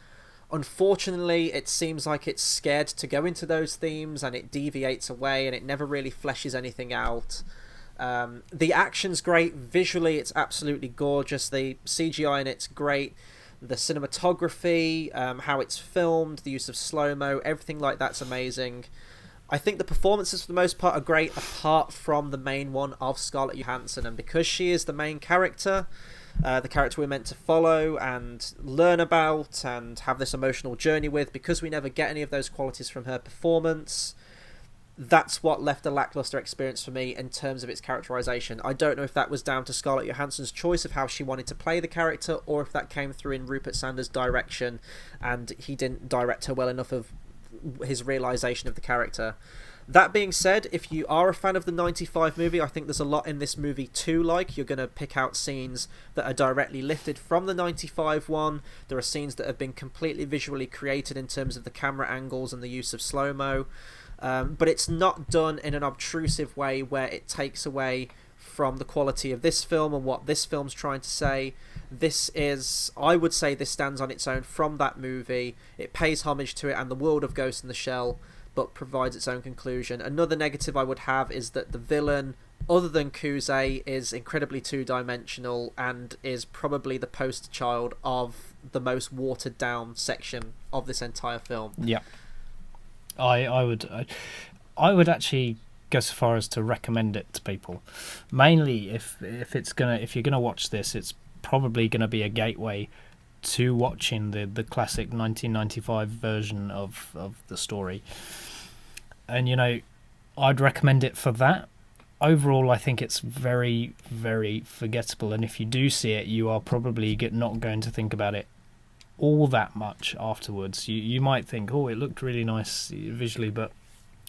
Unfortunately, it seems like it's scared to go into those themes, and it deviates away, and it never really fleshes anything out. The action's great. Visually, it's absolutely gorgeous. The CGI in it's great. The cinematography, how it's filmed, the use of slow-mo, everything like that's amazing. I think the performances, for the most part, are great, apart from the main one of Scarlett Johansson. And because she is the main character, the character we're meant to follow and learn about and have this emotional journey with, because we never get any of those qualities from her performance, that's what left a lackluster experience for me in terms of its characterization. I don't know if that was down to Scarlett Johansson's choice of how she wanted to play the character, or if that came through in Rupert Sanders' direction and he didn't direct her well enough of his realization of the character. That being said, if you are a fan of the 95 movie, I think there's a lot in this movie to like. You're going to pick out scenes that are directly lifted from the 95 one. There are scenes that have been completely visually created in terms of the camera angles and the use of slow-mo. But it's not done in an obtrusive way where it takes away from the quality of this film and what this film's trying to say. I would say this stands on its own from that movie. It pays homage to it and the world of Ghost in the Shell, but provides its own conclusion. Another negative I would have is that the villain, other than Kuze, is incredibly two-dimensional and is probably the poster child of the most watered-down section of this entire film. Yeah. I would actually go so far as to recommend it to people. Mainly if you're gonna watch this, it's probably gonna be a gateway to watching the classic 1995 version of the story. And, I'd recommend it for that. Overall, I think it's very, very forgettable. And if you do see it, you are probably not going to think about it all that much afterwards. You might think, oh, it looked really nice visually, but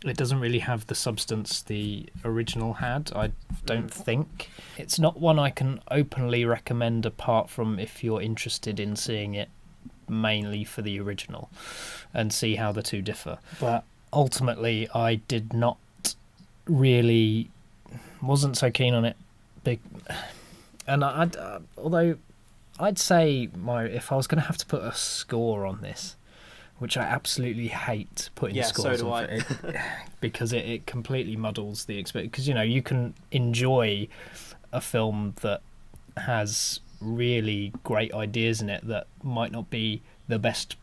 it doesn't really have the substance the original had, I don't think. It's not one I can openly recommend, apart from if you're interested in seeing it mainly for the original and see how the two differ. But ultimately, I did not really... wasn't so keen on it. And although I'd say if I was going to have to put a score on this, which I absolutely hate putting scores so do on it, because it completely muddles the experience. Because you can enjoy a film that has really great ideas in it that might not be the best.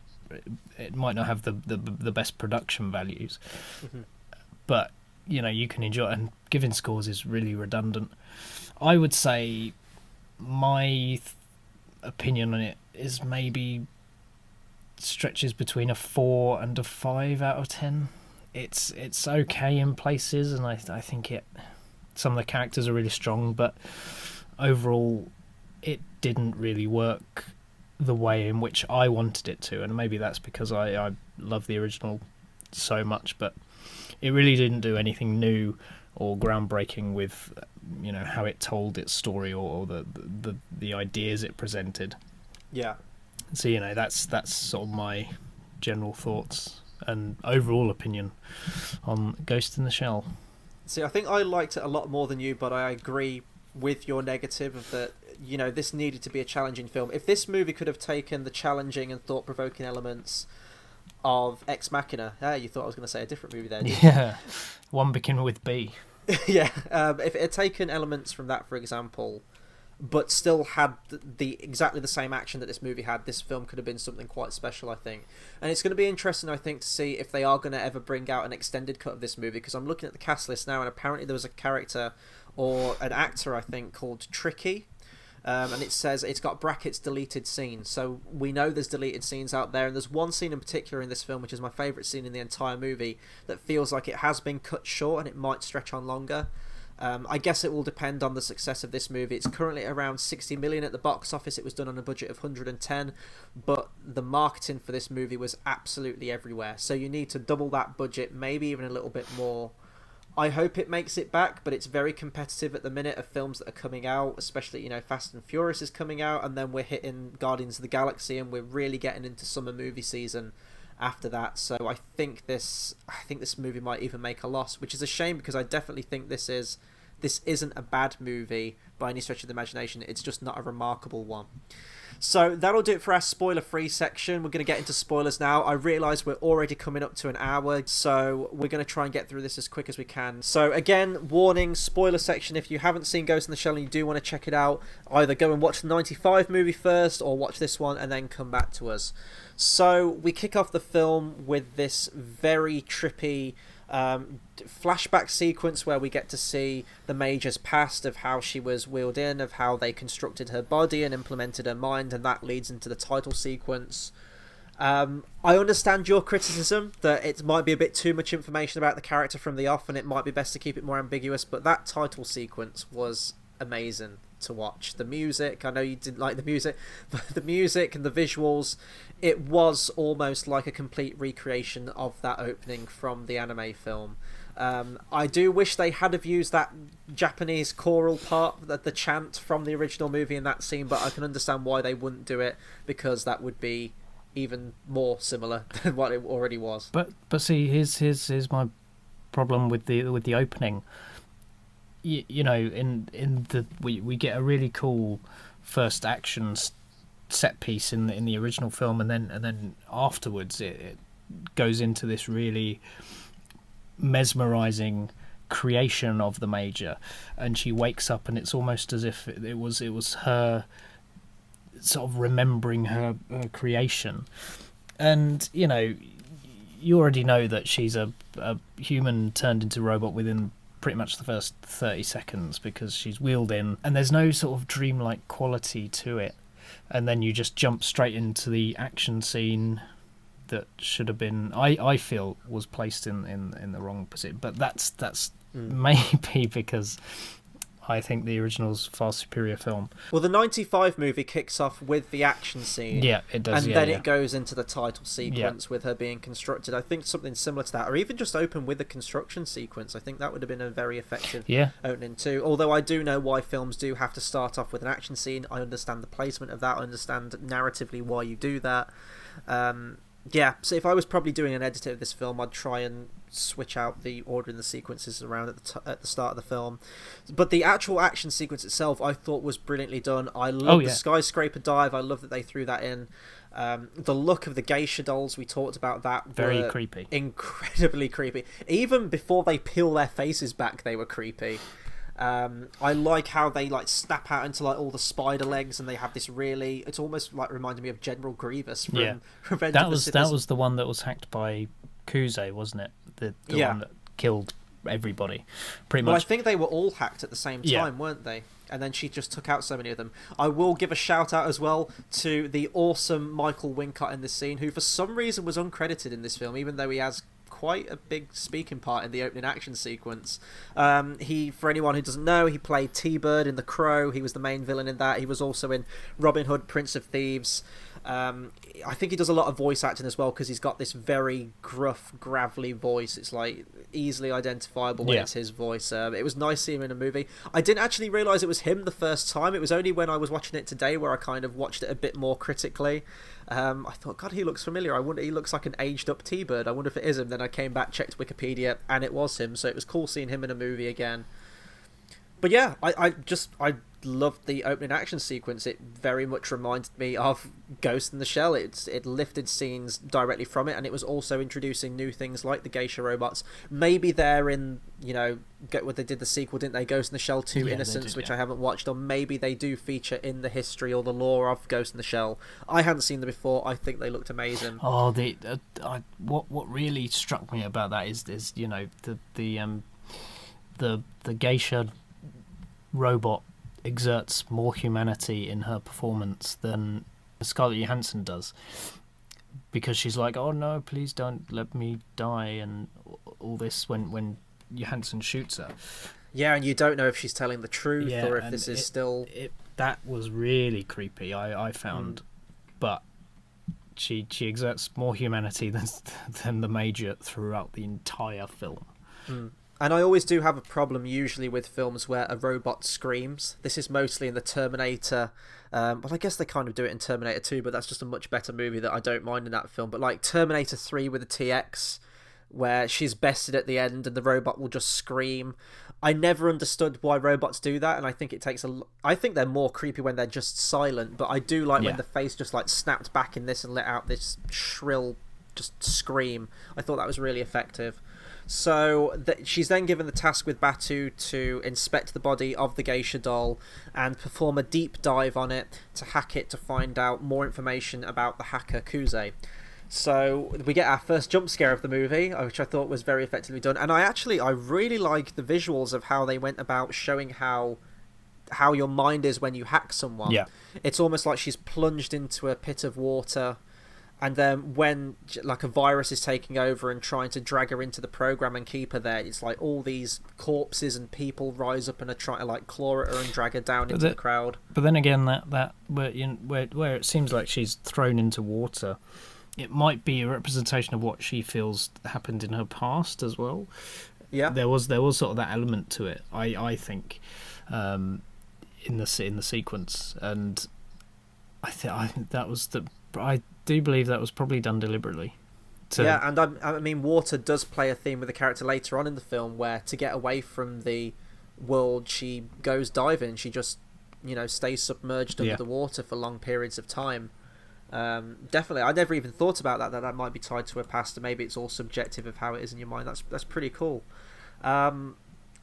It might not have the best production values, but you can enjoy it, and giving scores is really redundant. I would say my opinion on it is maybe stretches between a 4 and a 5 out of 10. It's okay in places, and I think some of the characters are really strong, but overall it didn't really work the way in which I wanted it to, and maybe that's because I love the original so much, but it really didn't do anything new or groundbreaking with how it told its story or the ideas it presented. Yeah. So that's sort of my general thoughts and overall opinion on Ghost in the Shell. See, I think I liked it a lot more than you, but I agree with your negative of that. This needed to be a challenging film. If this movie could have taken the challenging and thought-provoking elements of Ex Machina, you thought I was going to say a different movie there. Yeah, one beginning with B. Yeah, if it had taken elements from that, for example, but still had exactly the same action that this movie had, this film could have been something quite special, I think. And it's going to be interesting, I think, to see if they are going to ever bring out an extended cut of this movie, because I'm looking at the cast list now, and apparently there was a character or an actor, I think, called Tricky, and it says it's got brackets deleted scenes, so we know there's deleted scenes out there, and there's one scene in particular in this film, which is my favourite scene in the entire movie, that feels like it has been cut short and it might stretch on longer. I guess it will depend on the success of this movie. It's currently around 60 million at the box office. It was done on a budget of 110, but the marketing for this movie was absolutely everywhere, so you need to double that budget, maybe even a little bit more. I hope it makes it back, but it's very competitive at the minute of films that are coming out, especially, Fast and Furious is coming out, and then we're hitting Guardians of the Galaxy, and we're really getting into summer movie season after that. So I think this movie might even make a loss, which is a shame, because I definitely think this isn't a bad movie by any stretch of the imagination. It's just not a remarkable one. So that'll do it for our spoiler-free section. We're going to get into spoilers now. I realise we're already coming up to an hour, so we're going to try and get through this as quick as we can. So again, warning, spoiler section. If you haven't seen Ghost in the Shell and you do want to check it out, either go and watch the 95 movie first, or watch this one and then come back to us. So we kick off the film with this very trippy flashback sequence where we get to see the Major's past, of how she was wheeled in, of how they constructed her body and implemented her mind, and that leads into the title sequence. I understand your criticism that it might be a bit too much information about the character from the off, and it might be best to keep it more ambiguous, but that title sequence was amazing to watch. The music, I know you didn't like the music, but the music and the visuals, it was almost like a complete recreation of that opening from the anime film. I do wish they had have used that Japanese choral part, the chant from the original movie in that scene, but I can understand why they wouldn't do it, because that would be even more similar than what it already was. But see, here's my problem with the opening. We get a really cool first action set piece in the original film, and then afterwards it goes into this really mesmerizing creation of the Major, and she wakes up, and it's almost as if it was her sort of remembering her creation. And you already know that she's a human turned into robot within pretty much the first 30 seconds, because she's wheeled in and there's no sort of dreamlike quality to it, and then you just jump straight into the action scene that should have been, I feel, was placed in the wrong position. But that's maybe because I think the original's a far superior film. Well, the 95 movie kicks off with the action scene. Yeah, it does. And then it goes into the title sequence with her being constructed. I think something similar to that, or even just open with a construction sequence. I think that would have been a very effective opening too. Although I do know why films do have to start off with an action scene. I understand the placement of that. I understand narratively why you do that. So if I was probably doing an edit of this film, I'd try and switch out the order in the sequences around at the start of the film. But the actual action sequence itself, I thought, was brilliantly done. I love the skyscraper dive. I love that they threw that in. The look of the geisha dolls, we talked about that. Very creepy. Incredibly creepy. Even before they peel their faces back, they were creepy. I like how they snap out into all the spider legs, and they have this really. It's almost reminded me of General Grievous from Revenge of the Sith. That was the one that was hacked by Kuze, wasn't it? The one that killed everybody, pretty much. Well, I think they were all hacked at the same time, weren't they? And then she just took out so many of them. I will give a shout out as well to the awesome Michael Wincott in this scene, who for some reason was uncredited in this film, even though he has quite a big speaking part in the opening action sequence. He, for anyone who doesn't know, he played T-Bird in The Crow. He was the main villain in that. He was also in Robin Hood, Prince of Thieves. I think he does a lot of voice acting as well, because he's got this very gruff, gravelly voice. It's easily identifiable when it's his voice. It was nice seeing him in a movie. I didn't actually realise it was him the first time. It was only when I was watching it today where I kind of watched it a bit more critically. I thought, God, he looks familiar. He looks like an aged up T-Bird. I wonder if it is him. Then I came back, checked Wikipedia, and it was him. So it was cool seeing him in a movie again. But yeah, I loved the opening action sequence. It very much reminded me of Ghost in the Shell. It lifted scenes directly from it, and it was also introducing new things like the geisha robots. Maybe they're in, what they did the sequel, didn't they? Ghost in the Shell 2 Innocence, which I haven't watched, or maybe they do feature in the history or the lore of Ghost in the Shell. I hadn't seen them before. I think they looked amazing. Oh, what really struck me about that is the geisha robot exerts more humanity in her performance than Scarlett Johansson does, because she's like, oh no, please don't let me die, and all this when Johansson shoots her. Yeah, and you don't know if she's telling the truth or if this is still... That was really creepy, I found. But she exerts more humanity than the Major throughout the entire film. And I always do have a problem usually with films where a robot screams. This is mostly in the Terminator. Well, I guess they kind of do it in Terminator 2, but that's just a much better movie that I don't mind in that film. But Terminator 3 with the TX, where she's bested at the end and the robot will just scream. I never understood why robots do that, and I think it takes I think they're more creepy when they're just silent, but I do like when the face just snapped back in this and let out this shrill just scream. I thought that was really effective. So she's then given the task with Batu to inspect the body of the geisha doll and perform a deep dive on it to hack it to find out more information about the hacker Kuze. So we get our first jump scare of the movie, which I thought was very effectively done. And I really like the visuals of how they went about showing how your mind is when you hack someone. Yeah. It's almost like she's plunged into a pit of water, and then when a virus is taking over and trying to drag her into the program and keep her there, it's like all these corpses and people rise up and are trying to claw at her and drag her down into the crowd. But then again, that where it seems like she's thrown into water, it might be a representation of what she feels happened in her past as well. Yeah, there was sort of that element to it. I think in the sequence, and I think that was I do believe that was probably done deliberately. Yeah, and I mean, water does play a theme with the character later on in the film, where to get away from the world, she goes diving. She just, stays submerged under the water for long periods of time. Definitely, I never even thought about that might be tied to her past, and maybe it's all subjective of how it is in your mind. That's pretty cool.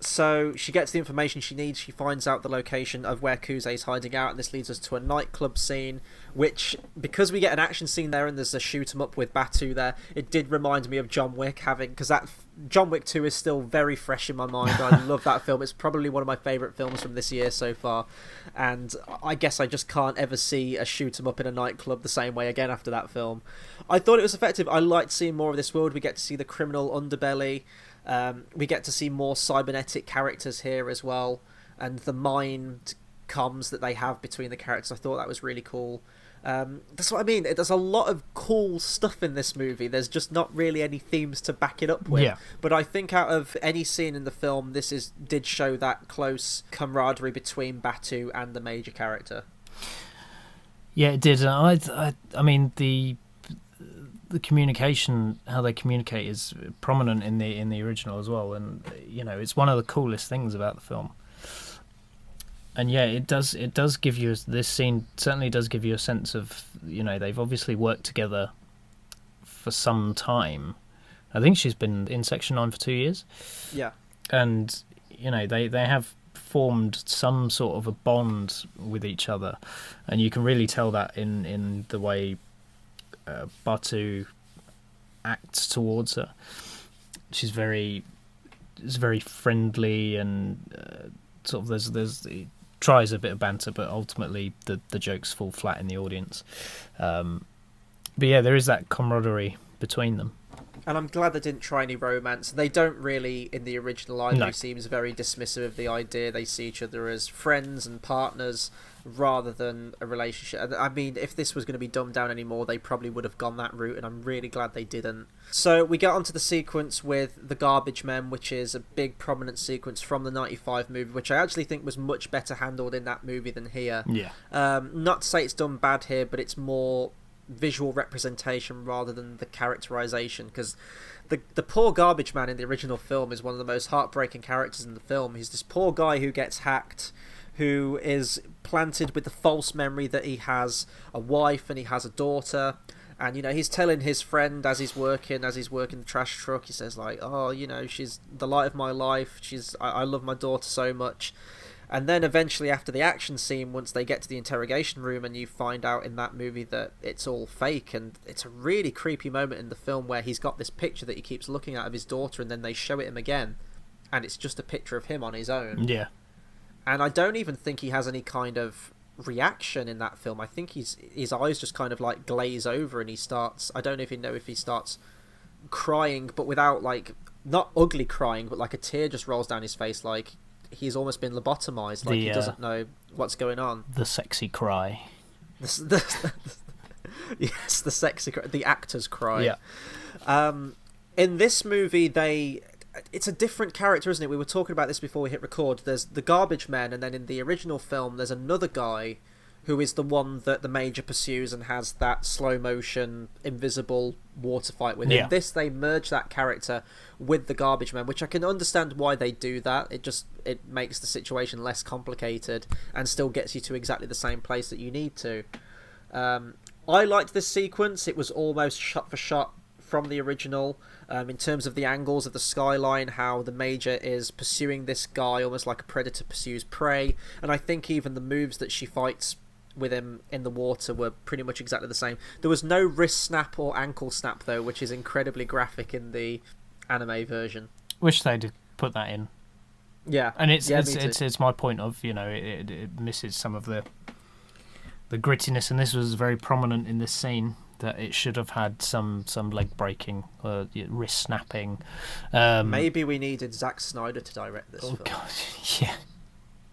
So she gets the information she needs. She finds out the location of where Kusei's hiding out, and this leads us to a nightclub scene, which, because we get an action scene there and there's a shoot 'em up with Batu there, it did remind me of John Wick, because that John Wick 2 is still very fresh in my mind. I love that film. It's probably one of my favourite films from this year so far, and I guess I just can't ever see a shoot 'em up in a nightclub the same way again after that film. I thought it was effective. I liked seeing more of this world. We get to see the criminal underbelly. We get to see more cybernetic characters here as well, and the mind comms that they have between the characters. I thought that was really cool. That's what I mean. There's a lot of cool stuff in this movie. There's just not really any themes to back it up with. Yeah. But I think out of any scene in the film, did show that close camaraderie between Batu and the major character. Yeah, it did. I mean, the communication, how they communicate, is prominent in the original as well, and it's one of the coolest things about the film. And yeah, it does give you, this scene certainly does give you a sense of, they've obviously worked together for some time. I think she's been in Section 9 for 2 years. Yeah. And they have formed some sort of a bond with each other, and you can really tell that in the way Batu acts towards her. She's very friendly, and sort of there's tries a bit of banter, but ultimately the jokes fall flat in the audience. But yeah, there is that camaraderie between them. And I'm glad they didn't try any romance. They don't really, in the original either. No. He seems very dismissive of the idea. They see each other as friends and partners rather than a relationship. I mean, if this was going to be dumbed down anymore, they probably would have gone that route, and I'm really glad they didn't. So we get onto the sequence with the Garbage Men, which is a big prominent sequence from the 95 movie, which I actually think was much better handled in that movie than here. Yeah. Not to say it's done bad here, but it's more visual representation rather than the characterization, because the poor Garbage Man in the original film is one of the most heartbreaking characters in the film. He's this poor guy who gets hacked, who is planted with the false memory that he has a wife and he has a daughter, and he's telling his friend as he's working the trash truck, he says like, oh, she's the light of my life, I love my daughter so much. And then eventually, after the action scene, once they get to the interrogation room, and you find out in that movie that it's all fake, and it's a really creepy moment in the film where he's got this picture that he keeps looking at of his daughter, and then they show it him again, and it's just a picture of him on his own. Yeah. And I don't even think he has any kind of reaction in that film. I think his eyes just kind of like glaze over, and I don't even know if he starts crying, but without like, not ugly crying, but like a tear just rolls down his face, like he's almost been lobotomized, like he doesn't know what's going on. The sexy cry. Yes, the sexy cry, the actor's cry. Yeah. In this movie, it's a different character, isn't it? We were talking about this before we hit record. There's the Garbage Men, and then in the original film, there's another guy who is the one that the Major pursues and has that slow motion, invisible water fight with him. Yeah. This, they merge that character with the Garbage Man, which I can understand why they do that. It makes the situation less complicated and still gets you to exactly the same place that you need to. I liked this sequence. It was almost shot for shot from the original, in terms of the angles of the skyline, how the Major is pursuing this guy almost like a predator pursues prey, and I think even the moves that she fights with him in the water were pretty much exactly the same. There was no wrist snap or ankle snap though, which is incredibly graphic in the anime version. Wish they'd put that in. Yeah, and it's my point of it misses some of the grittiness, and this was very prominent in this scene, that it should have had some leg breaking or wrist snapping. Maybe we needed Zack Snyder to direct this film. God, yeah.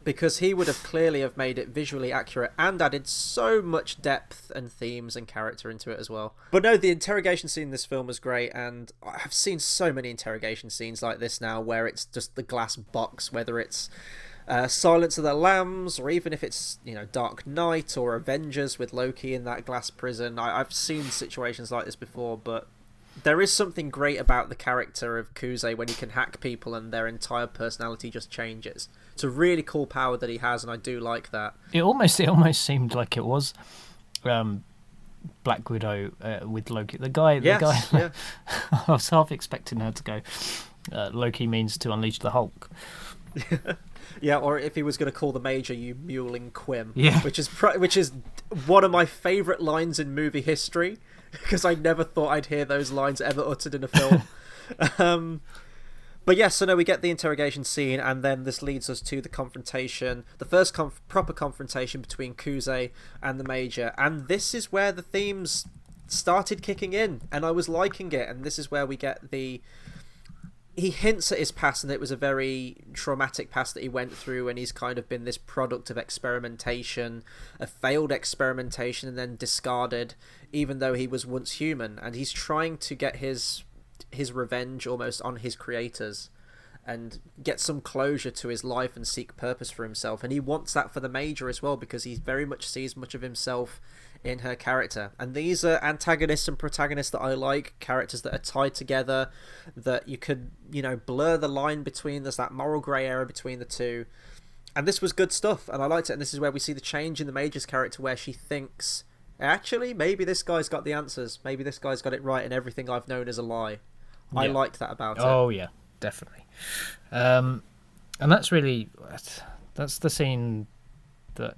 Because he would have clearly have made it visually accurate and added so much depth and themes and character into it as well. But no, the interrogation scene in this film was great, and I've seen so many interrogation scenes like this now where it's just the glass box, whether it's Silence of the Lambs, or even if it's Dark Knight or Avengers with Loki in that glass prison. I've seen situations like this before, but there is something great about the character of Kusei when he can hack people and their entire personality just changes. It's a really cool power that he has, and I do like that. It almost seemed like it was Black Widow with Loki. The guy. I was half expecting her to go, Loki means to unleash the Hulk. Yeah, or if he was going to call the Major, "You mewling quim," Yeah. which is one of my favourite lines in movie history, because I never thought I'd hear those lines ever uttered in a film. But yes, so no, we get the interrogation scene, and then this leads us to the confrontation, the first proper confrontation between Kuze and the Major, and this is where the themes started kicking in, and I was liking it, and this is where we get he hints at his past, and it was a very traumatic past that he went through, and he's kind of been this product of experimentation, a failed experimentation, and then discarded, even though he was once human, and he's trying to get his revenge almost on his creators and get some closure to his life and seek purpose for himself, and he wants that for the Major as well, because he very much sees much of himself in her character. And these are antagonists and protagonists that I like, characters that are tied together, that you could, blur the line between. There's that moral grey area between the two, and this was good stuff, and I liked it. And this is where we see the change in the Major's character, where she thinks, actually, maybe this guy's got the answers, maybe this guy's got it right, and everything I've known is a lie. Yeah. I liked that about it. Oh yeah, definitely. And that's the scene that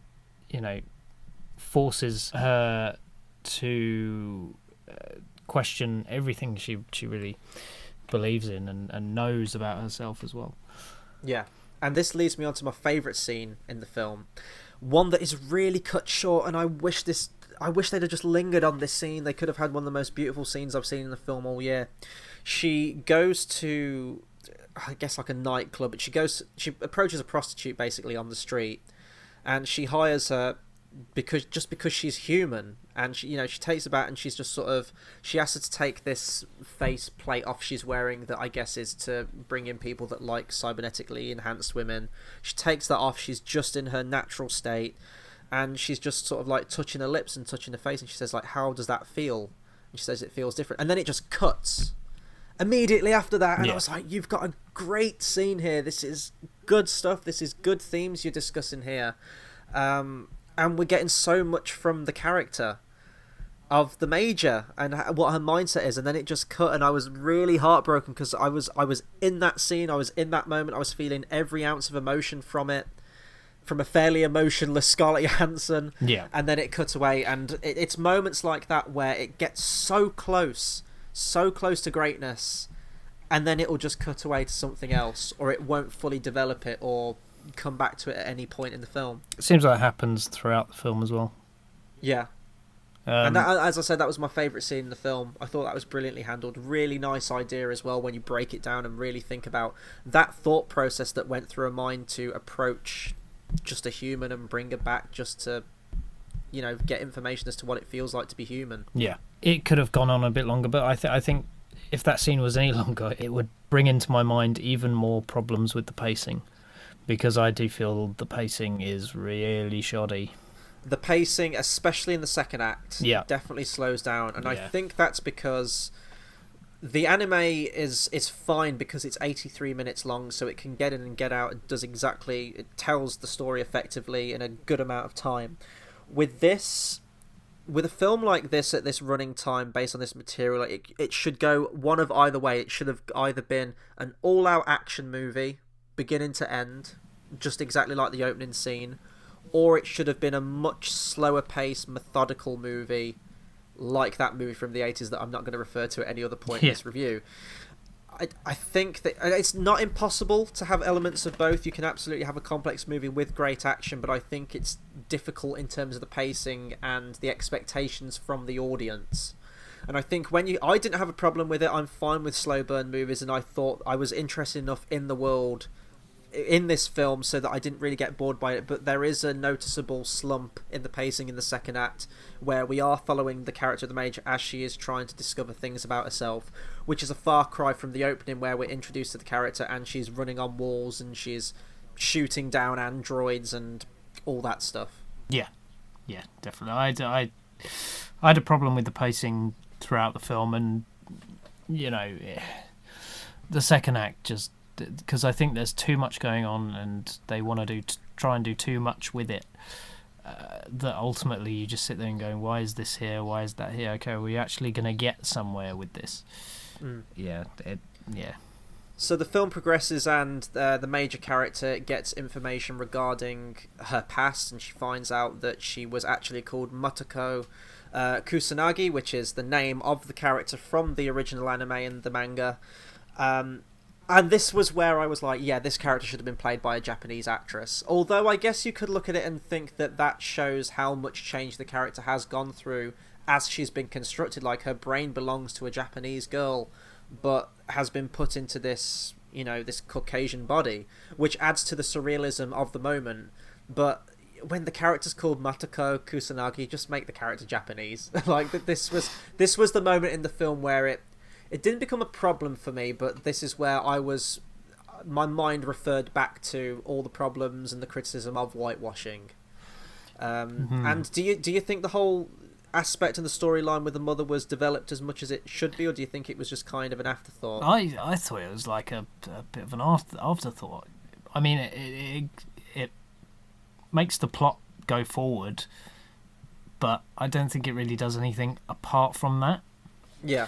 forces her to question everything she really believes in and knows about herself as well. Yeah, and this leads me on to my favourite scene in the film, one that is really cut short, and I wish they'd have just lingered on this scene. They could have had one of the most beautiful scenes I've seen in the film all year. She goes to, I guess, like a nightclub, but she approaches a prostitute basically on the street, and she hires her because she's human, and she takes her back, and she's just she asks her to take this face plate off she's wearing that I guess is to bring in people that like cybernetically enhanced women. She takes that off. She's just in her natural state, and she's just sort of like touching her lips and touching her face, and she says, like, how does that feel? And she says it feels different, and then it just cuts immediately after that, and I was like, you've got a great scene here. This is good stuff. This is good themes you're discussing here, and we're getting so much from the character of the Major and what her mindset is. And then it just cut, and I was really heartbroken, because I was in that scene, I was in that moment, I was feeling every ounce of emotion from it, from a fairly emotionless Scarlett Johansson. Yeah. And then it cut away, and it's moments like that where it gets so close to greatness, and then it'll just cut away to something else, or it won't fully develop it or come back to it at any point in the film. It seems like it happens throughout the film as well. Yeah. And that, as I said, that was my favourite scene in the film. I thought that was brilliantly handled. Really nice idea as well when you break it down and really think about that thought process that went through her mind to approach just a human and bring her back just to, get information as to what it feels like to be human. Yeah. It could have gone on a bit longer, but I think if that scene was any longer, it would bring into my mind even more problems with the pacing, because I do feel the pacing is really shoddy. The pacing, especially in the second act, definitely slows down, and I think that's because the anime is fine because it's 83 minutes long, so it can get in and get out. It tells the story effectively in a good amount of time. With a film like this at this running time, based on this material, it should go one of either way. It should have either been an all-out action movie, beginning to end, just exactly like the opening scene, or it should have been a much slower paced, methodical movie, like that movie from the 80s that I'm not going to refer to at any other point in this review. I think that it's not impossible to have elements of both. You can absolutely have a complex movie with great action, but I think it's difficult in terms of the pacing and the expectations from the audience. And I think I didn't have a problem with it. I'm fine with slow burn movies, and I thought I was interested enough in the world in this film so that I didn't really get bored by it. But there is a noticeable slump in the pacing in the second act, where we are following the character of the Major as she is trying to discover things about herself, which is a far cry from the opening, where we're introduced to the character and she's running on walls and she's shooting down androids and all that stuff. Yeah definitely. I had a problem with the pacing throughout the film, and the second act just, because I think there's too much going on and they want to try and do too much with it, that ultimately you just sit there and go, why is this here, why is that here, okay, are we actually going to get somewhere with this? So the film progresses, and the major character gets information regarding her past, and she finds out that she was actually called Motoko Kusanagi, which is the name of the character from the original anime and the manga. And this was where I was like, yeah, this character should have been played by a Japanese actress. Although I guess you could look at it and think that that shows how much change the character has gone through as she's been constructed. Like, her brain belongs to a Japanese girl, but has been put into this, this Caucasian body, which adds to the surrealism of the moment. But when the character's called Matoko Kusanagi, just make the character Japanese. Like, this was the moment in the film where it didn't become a problem for me, but this is where my mind referred back to all the problems and the criticism of whitewashing. And do you think the whole aspect in the storyline with the mother was developed as much as it should be, or do you think it was just kind of an afterthought? I thought it was like a bit of an afterthought. I mean, it makes the plot go forward, but I don't think it really does anything apart from that. Yeah.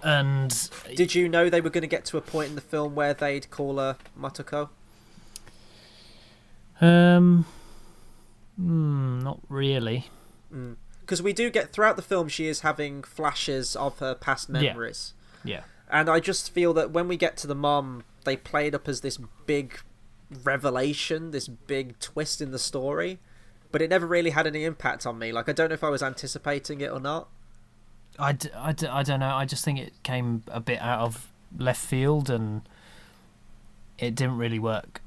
And did you know they were going to get to a point in the film where they'd call her Matoko? Not really. Because we do get, throughout the film, she is having flashes of her past memories. Yeah. And I just feel that when we get to the mom, they play it up as this big revelation, this big twist in the story, but it never really had any impact on me. Like, I don't know if I was anticipating it or not. I don't know. I just think it came a bit out of left field, and it didn't really work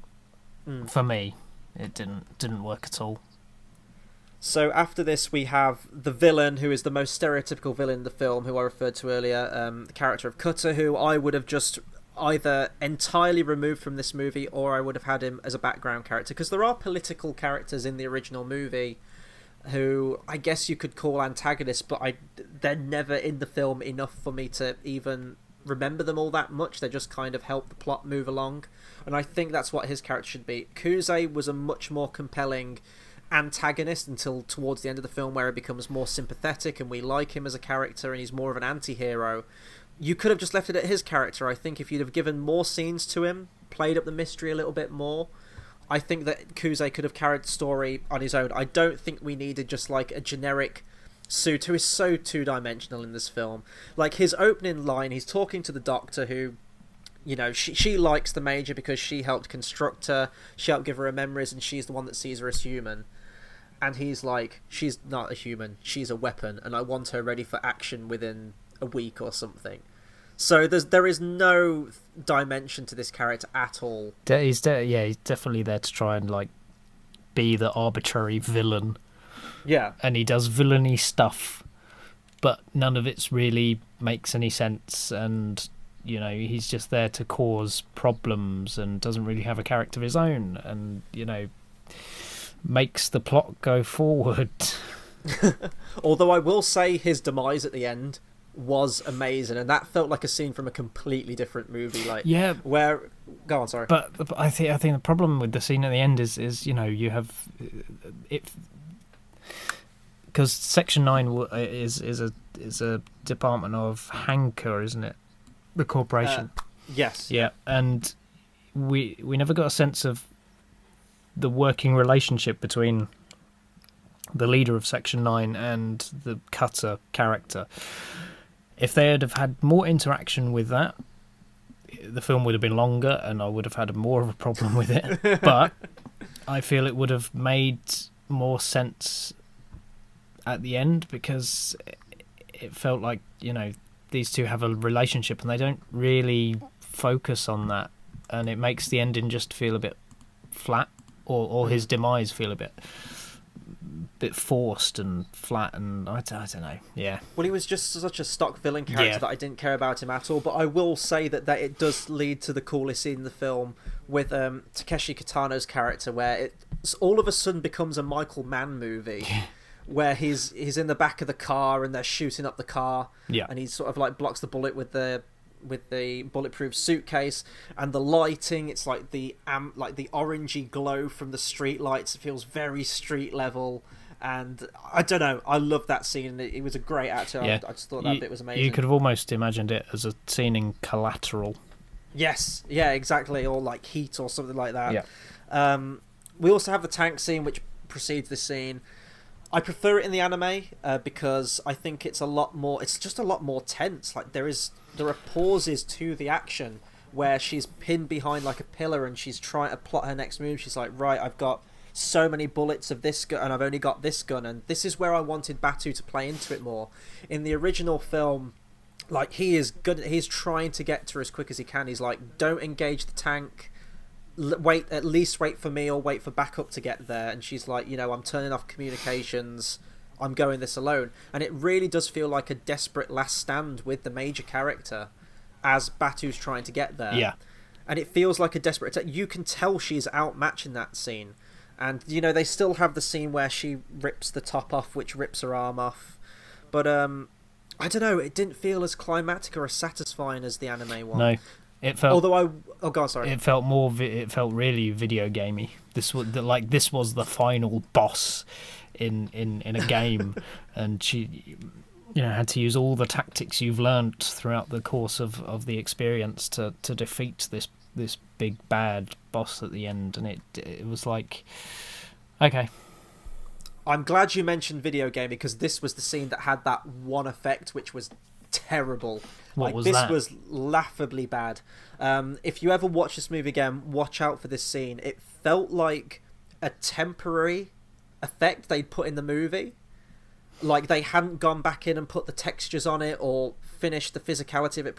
for me. It didn't work at all. So after this, we have the villain, who is the most stereotypical villain in the film, who I referred to earlier, the character of Cutter, who I would have just either entirely removed from this movie, or I would have had him as a background character, because there are political characters in the original movie who I guess you could call antagonists, but they're never in the film enough for me to even remember them all that much. They just kind of help the plot move along, and I think that's what his character should be. Kuze was a much more compelling antagonist until towards the end of the film, where he becomes more sympathetic and we like him as a character and he's more of an anti-hero. You could have just left it at his character. I think if you'd have given more scenes to him, played up the mystery a little bit more, I think that Kuze could have carried the story on his own. I don't think we needed just like a generic suit who is so two-dimensional in this film. Like, his opening line, he's talking to the doctor who, she likes the Major because she helped construct her, she helped give her memories, and she's the one that sees her as human. And he's like, she's not a human, she's a weapon, and I want her ready for action within a week or something. So there is no dimension to this character at all. He's definitely there to try and like be the arbitrary villain. Yeah. And he does villainy stuff, but none of it really makes any sense, and he's just there to cause problems and doesn't really have a character of his own, and makes the plot go forward. Although I will say his demise at the end was amazing, and that felt like a scene from a completely different movie. Like, yeah, where go on, sorry. But I think the problem with the scene at the end is you have it, because Section 9 is a department of Hanker, isn't it? The corporation. Yes. Yeah, and we never got a sense of the working relationship between the leader of Section 9 and the Cutter character. If they had have had more interaction with that, the film would have been longer and I would have had more of a problem with it. But I feel it would have made more sense at the end, because it felt like, these two have a relationship and they don't really focus on that, and it makes the ending just feel a bit flat, or his demise feel a bit forced and flat, and I don't know. Yeah. Well, he was just such a stock villain character that I didn't care about him at all. But I will say that it does lead to the coolest scene in the film with Takeshi Kitano's character, where it all of a sudden becomes a Michael Mann movie. Where he's in the back of the car and they're shooting up the car, and he sort of like blocks the bullet with the bulletproof suitcase, and the lighting, it's like the orangey glow from the street lights. It feels very street level, and I don't know, I love that scene. It was a great actor. I just thought that bit was amazing. You could have almost imagined it as a scene in Collateral. Yes, yeah, exactly, or like heat or something like that. Yeah. We also have the tank scene, which precedes this scene. I prefer it in the anime because I think it's a lot more. It's just a lot more tense. Like there are pauses to the action where she's pinned behind like a pillar and she's trying to plot her next move. She's like, right, I've got so many bullets of this gun and I've only got this gun, and this is where I wanted Batu to play into it more. In the original film, like he's trying to get to her as quick as he can. He's like, don't engage the tank. At least wait for me or wait for backup to get there. And she's like, I'm turning off communications, I'm going this alone. And it really does feel like a desperate last stand with the major character as Batu's trying to get there. Yeah. And it feels like a desperate you can tell she's outmatching that scene. And they still have the scene where she rips the top off, which rips her arm off, but I don't know, it didn't feel as climactic or as satisfying as the anime one. No. It felt. Sorry. It felt more. It felt really video gamey. This was the final boss in a game, and she, had to use all the tactics you've learnt throughout the course of the experience to defeat this big bad boss at the end, and it was like, okay. I'm glad you mentioned video gaming because this was the scene that had that one effect, which was terrible. What was this that? was laughably bad. If you ever watch this movie again, watch out for this scene. It felt like a temporary effect they'd put in the movie. Like they hadn't gone back in and put the textures on it or finished the physicality of it.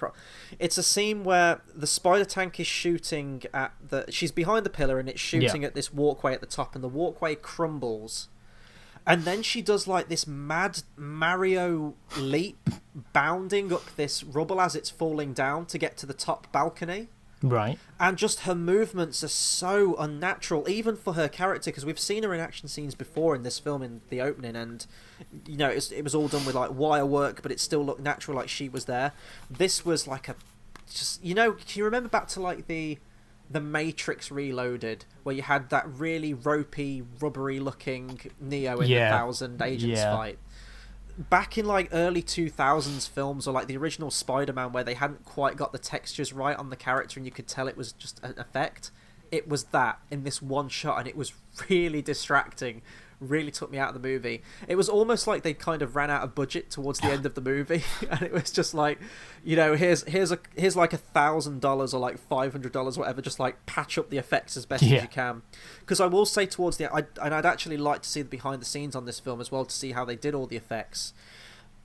It's a scene where the spider tank is shooting at she's behind the pillar and it's shooting at this walkway at the top, and the walkway crumbles. And then she does like this mad Mario leap, bounding up this rubble as it's falling down to get to the top balcony. Right. And just her movements are so unnatural, even for her character, because we've seen her in action scenes before in this film in the opening, and it was all done with like wire work, but it still looked natural, like she was there. This was like can you remember back to like the Matrix Reloaded, where you had that really ropey, rubbery looking Neo in the Thousand Agents fight? Back in like early 2000s films, or like the original Spider-Man, where they hadn't quite got the textures right on the character and you could tell it was just an effect, it was that in this one shot, and it was really distracting. Really took me out of the movie. It was almost like they kind of ran out of budget towards the end of the movie, and it was just like, here's like $1,000 or like $500, whatever, just like patch up the effects as best as you can. Because I will say towards the end, I'd actually like to see the behind the scenes on this film as well, to see how they did all the effects.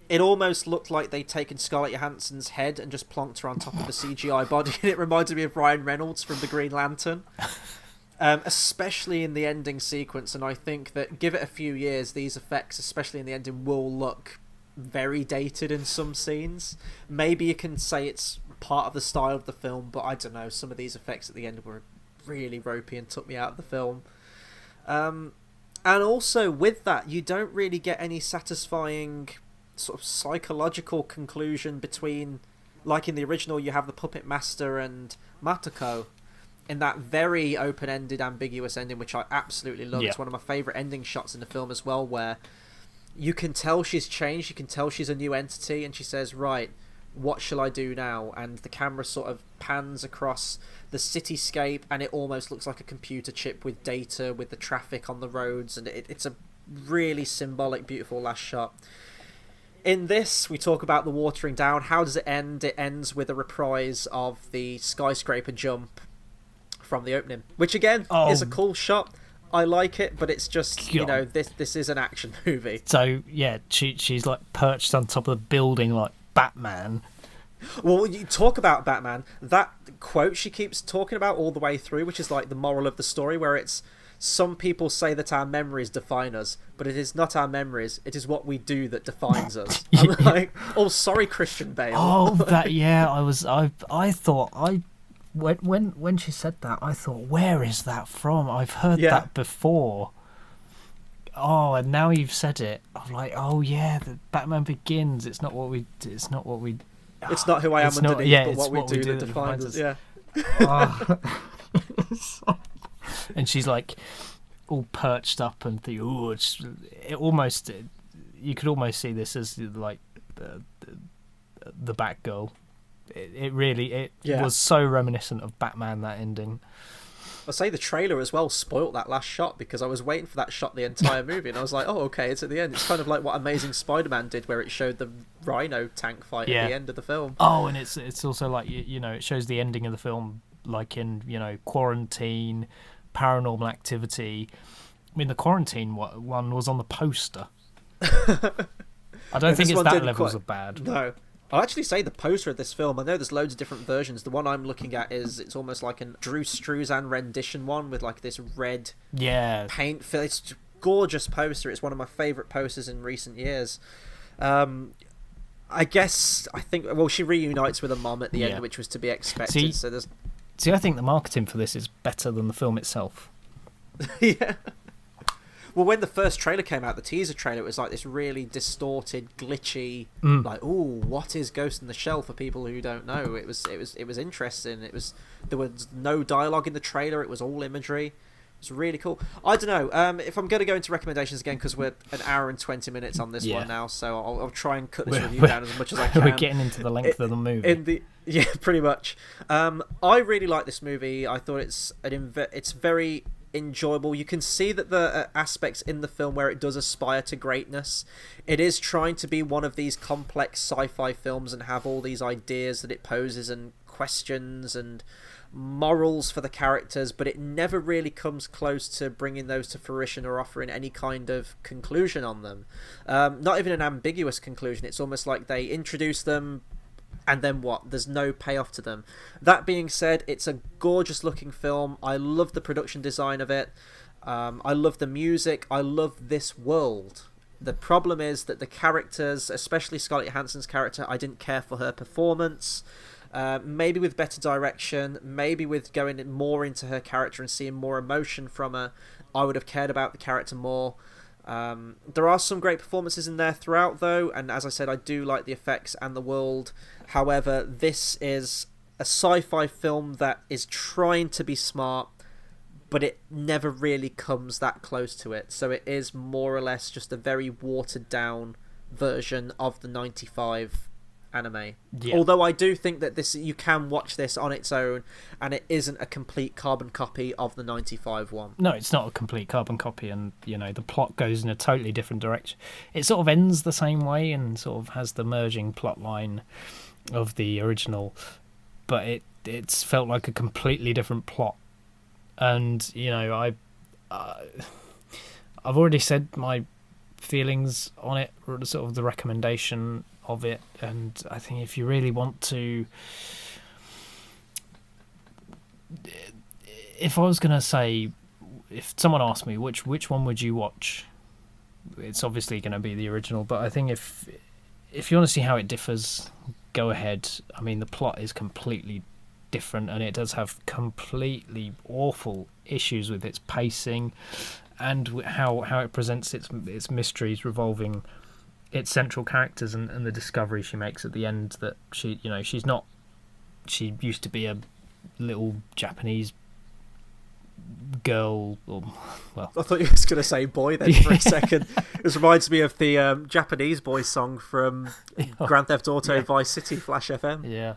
It almost looked like they'd taken Scarlett Johansson's head and just plonked her on top of a CGI body, and it reminded me of Ryan Reynolds from the Green Lantern. Especially in the ending sequence, and I think that give it a few years, these effects, especially in the ending, will look very dated in some scenes. Maybe you can say it's part of the style of the film, but I don't know, some of these effects at the end were really ropey and took me out of the film. And also with that, you don't really get any satisfying sort of psychological conclusion between, like in the original you have the puppet master and Matoko, in that very open-ended, ambiguous ending, which I absolutely love. It's one of my favourite ending shots in the film as well, where you can tell she's changed, you can tell she's a new entity, and she says, right, what shall I do now? And the camera sort of pans across the cityscape, and it almost looks like a computer chip with data, with the traffic on the roads, and it's a really symbolic, beautiful last shot. In this, we talk about the watering down. How does it end? It ends with a reprise of the skyscraper jump from the opening, which again is a cool shot. I like it, but it's just this is an action movie. So she's like perched on top of the building like Batman. Well, you talk about Batman, that quote she keeps talking about all the way through, which is like the moral of the story, where it's, some people say that our memories define us, but it is not our memories, it is what we do that defines us. I'm like, oh, sorry, Christian Bale. Oh, that I thought when she said that, I thought, where is that from? I've heard that before. Oh, and now you've said it, I'm like, oh yeah, the Batman Begins. It's not what we. It's not who I am underneath, but what we do that defines us. Yeah. Oh. And she's like all perched up and think, oh, you could almost see this as like the Batgirl It really was so reminiscent of Batman, that ending. I say the trailer as well spoilt that last shot, because I was waiting for that shot the entire movie, and I was like, oh, okay, it's at the end. It's kind of like what Amazing Spider-Man did, where it showed the Rhino tank fight at the end of the film. Oh, and it's also like, you know, it shows the ending of the film, like in, you know, Quarantine, Paranormal Activity. I mean, the Quarantine one was on the poster. I don't think it's that levels of bad. No. I'll actually say the poster of this film, I know there's loads of different versions. The one I'm looking at it's almost like a Drew Struzan rendition one with like this red paint. It's a gorgeous poster. It's one of my favourite posters in recent years. I think she reunites with her mom at the end, which was to be expected. See, I think the marketing for this is better than the film itself. Yeah. Well, when the first trailer came out, the teaser trailer, it was like this really distorted, glitchy, like, ooh, what is Ghost in the Shell for people who don't know? It was interesting. There was no dialogue in the trailer. It was all imagery. It was really cool. I don't know if I'm going to go into recommendations again, because we're an hour and 20 minutes on this one now, so I'll try and cut this review down as much as I can. We're getting into the length of the movie. Yeah, pretty much. I really like this movie. I thought it's very enjoyable. You can see that the aspects in the film where it does aspire to greatness. It is trying to be one of these complex sci-fi films and have all these ideas that it poses and questions and morals for the characters, but it never really comes close to bringing those to fruition or offering any kind of conclusion on them. Not even an ambiguous conclusion. It's almost like they introduce them and then what? There's no payoff to them. That being said, it's a gorgeous looking film. I love the production design of it. I love the music. I love this world. The problem is that the characters, especially Scarlett Johansson's character, I didn't care for her performance. Maybe with better direction, maybe with going more into her character and seeing more emotion from her, I would have cared about the character more. There are some great performances in there throughout, though, and as I said, I do like the effects and the world. However, this is a sci-fi film that is trying to be smart, but it never really comes that close to it. So it is more or less just a very watered-down version of the 95 anime. Yeah. Although I do think that you can watch this on its own, and it isn't a complete carbon copy of the 95 one. No, it's not a complete carbon copy, and you know the plot goes in a totally different direction. It sort of ends the same way and sort of has the merging plot line of the original, but it's felt like a completely different plot. And you know, I've already said my feelings on it, sort of the recommendation of it, and I think if you really want to, if I was going to say, if someone asked me which one would you watch, it's obviously going to be the original, but I think if you want to see how it differs, go ahead. I mean, the plot is completely different, and it does have completely awful issues with its pacing and how it presents its mysteries revolving its central characters and the discovery she makes at the end that she used to be a little Japanese girl, or well, I thought you were going to say boy then for a second. It reminds me of the Japanese boy song from Grand Theft Auto Vice City Flash FM. Yeah,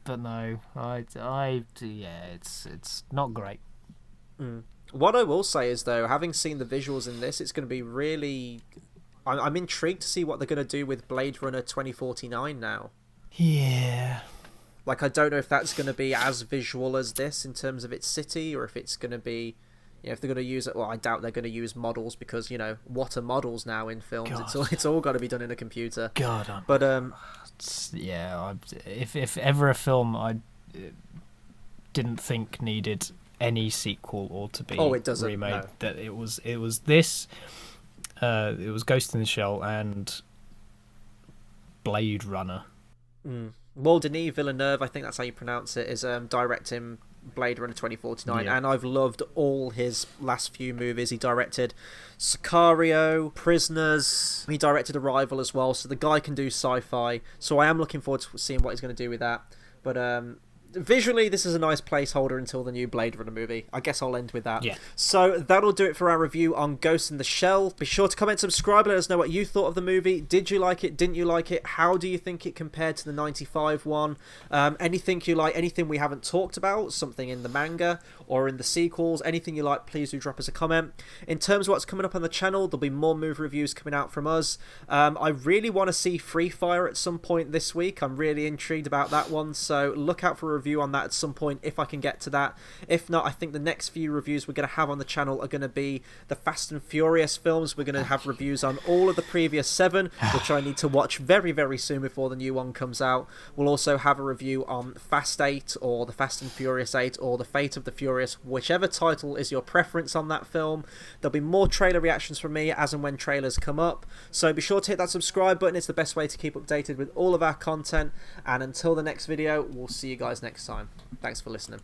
but no, it's not great. What I will say is, though, having seen the visuals in this, it's going to be really, I'm intrigued to see what they're going to do with Blade Runner 2049 now. Yeah. Like, I don't know if that's going to be as visual as this in terms of its city, or if it's going to be, you know, if they're going to use it. Well, I doubt they're going to use models, because, you know, what are models now in films? God. It's all got to be done in a computer. God, but yeah, if ever a film I didn't think needed any sequel or to be remade, no. That it was this. It was Ghost in the Shell and Blade Runner. Well, Denis Villeneuve, I think that's how you pronounce it, is directing Blade Runner 2049, and I've loved all his last few movies. He directed Sicario, Prisoners, he directed Arrival as well, so the guy can do sci-fi, so I am looking forward to seeing what he's going to do with that. But visually, this is a nice placeholder until the new Blade Runner movie. I guess I'll end with that. Yeah. So that'll do it for our review on Ghost in the Shell. Be sure to comment, subscribe, let us know what you thought of the movie. Did you like it? Didn't you like it? How do you think it compared to the 95 one? Anything you like, anything we haven't talked about, something in the manga or in the sequels, anything you like, please do drop us a comment. In terms of what's coming up on the channel, there'll be more movie reviews coming out from us. I really want to see Free Fire at some point this week. I'm really intrigued about that one, so look out for a review on that at some point if I can get to that. If not, I think the next few reviews we're going to have on the channel are going to be the Fast and Furious films. We're going to have reviews on all of the previous 7, which I need to watch very, very soon before the new one comes out. We'll also have a review on Fast 8 or the Fast and Furious 8 or the Fate of the Furious, whichever title is your preference on that film. There'll be more trailer reactions from me as and when trailers come up, so be sure to hit that subscribe button. It's the best way to keep updated with all of our content, and until the next video, we'll see you guys next time. Thanks for listening.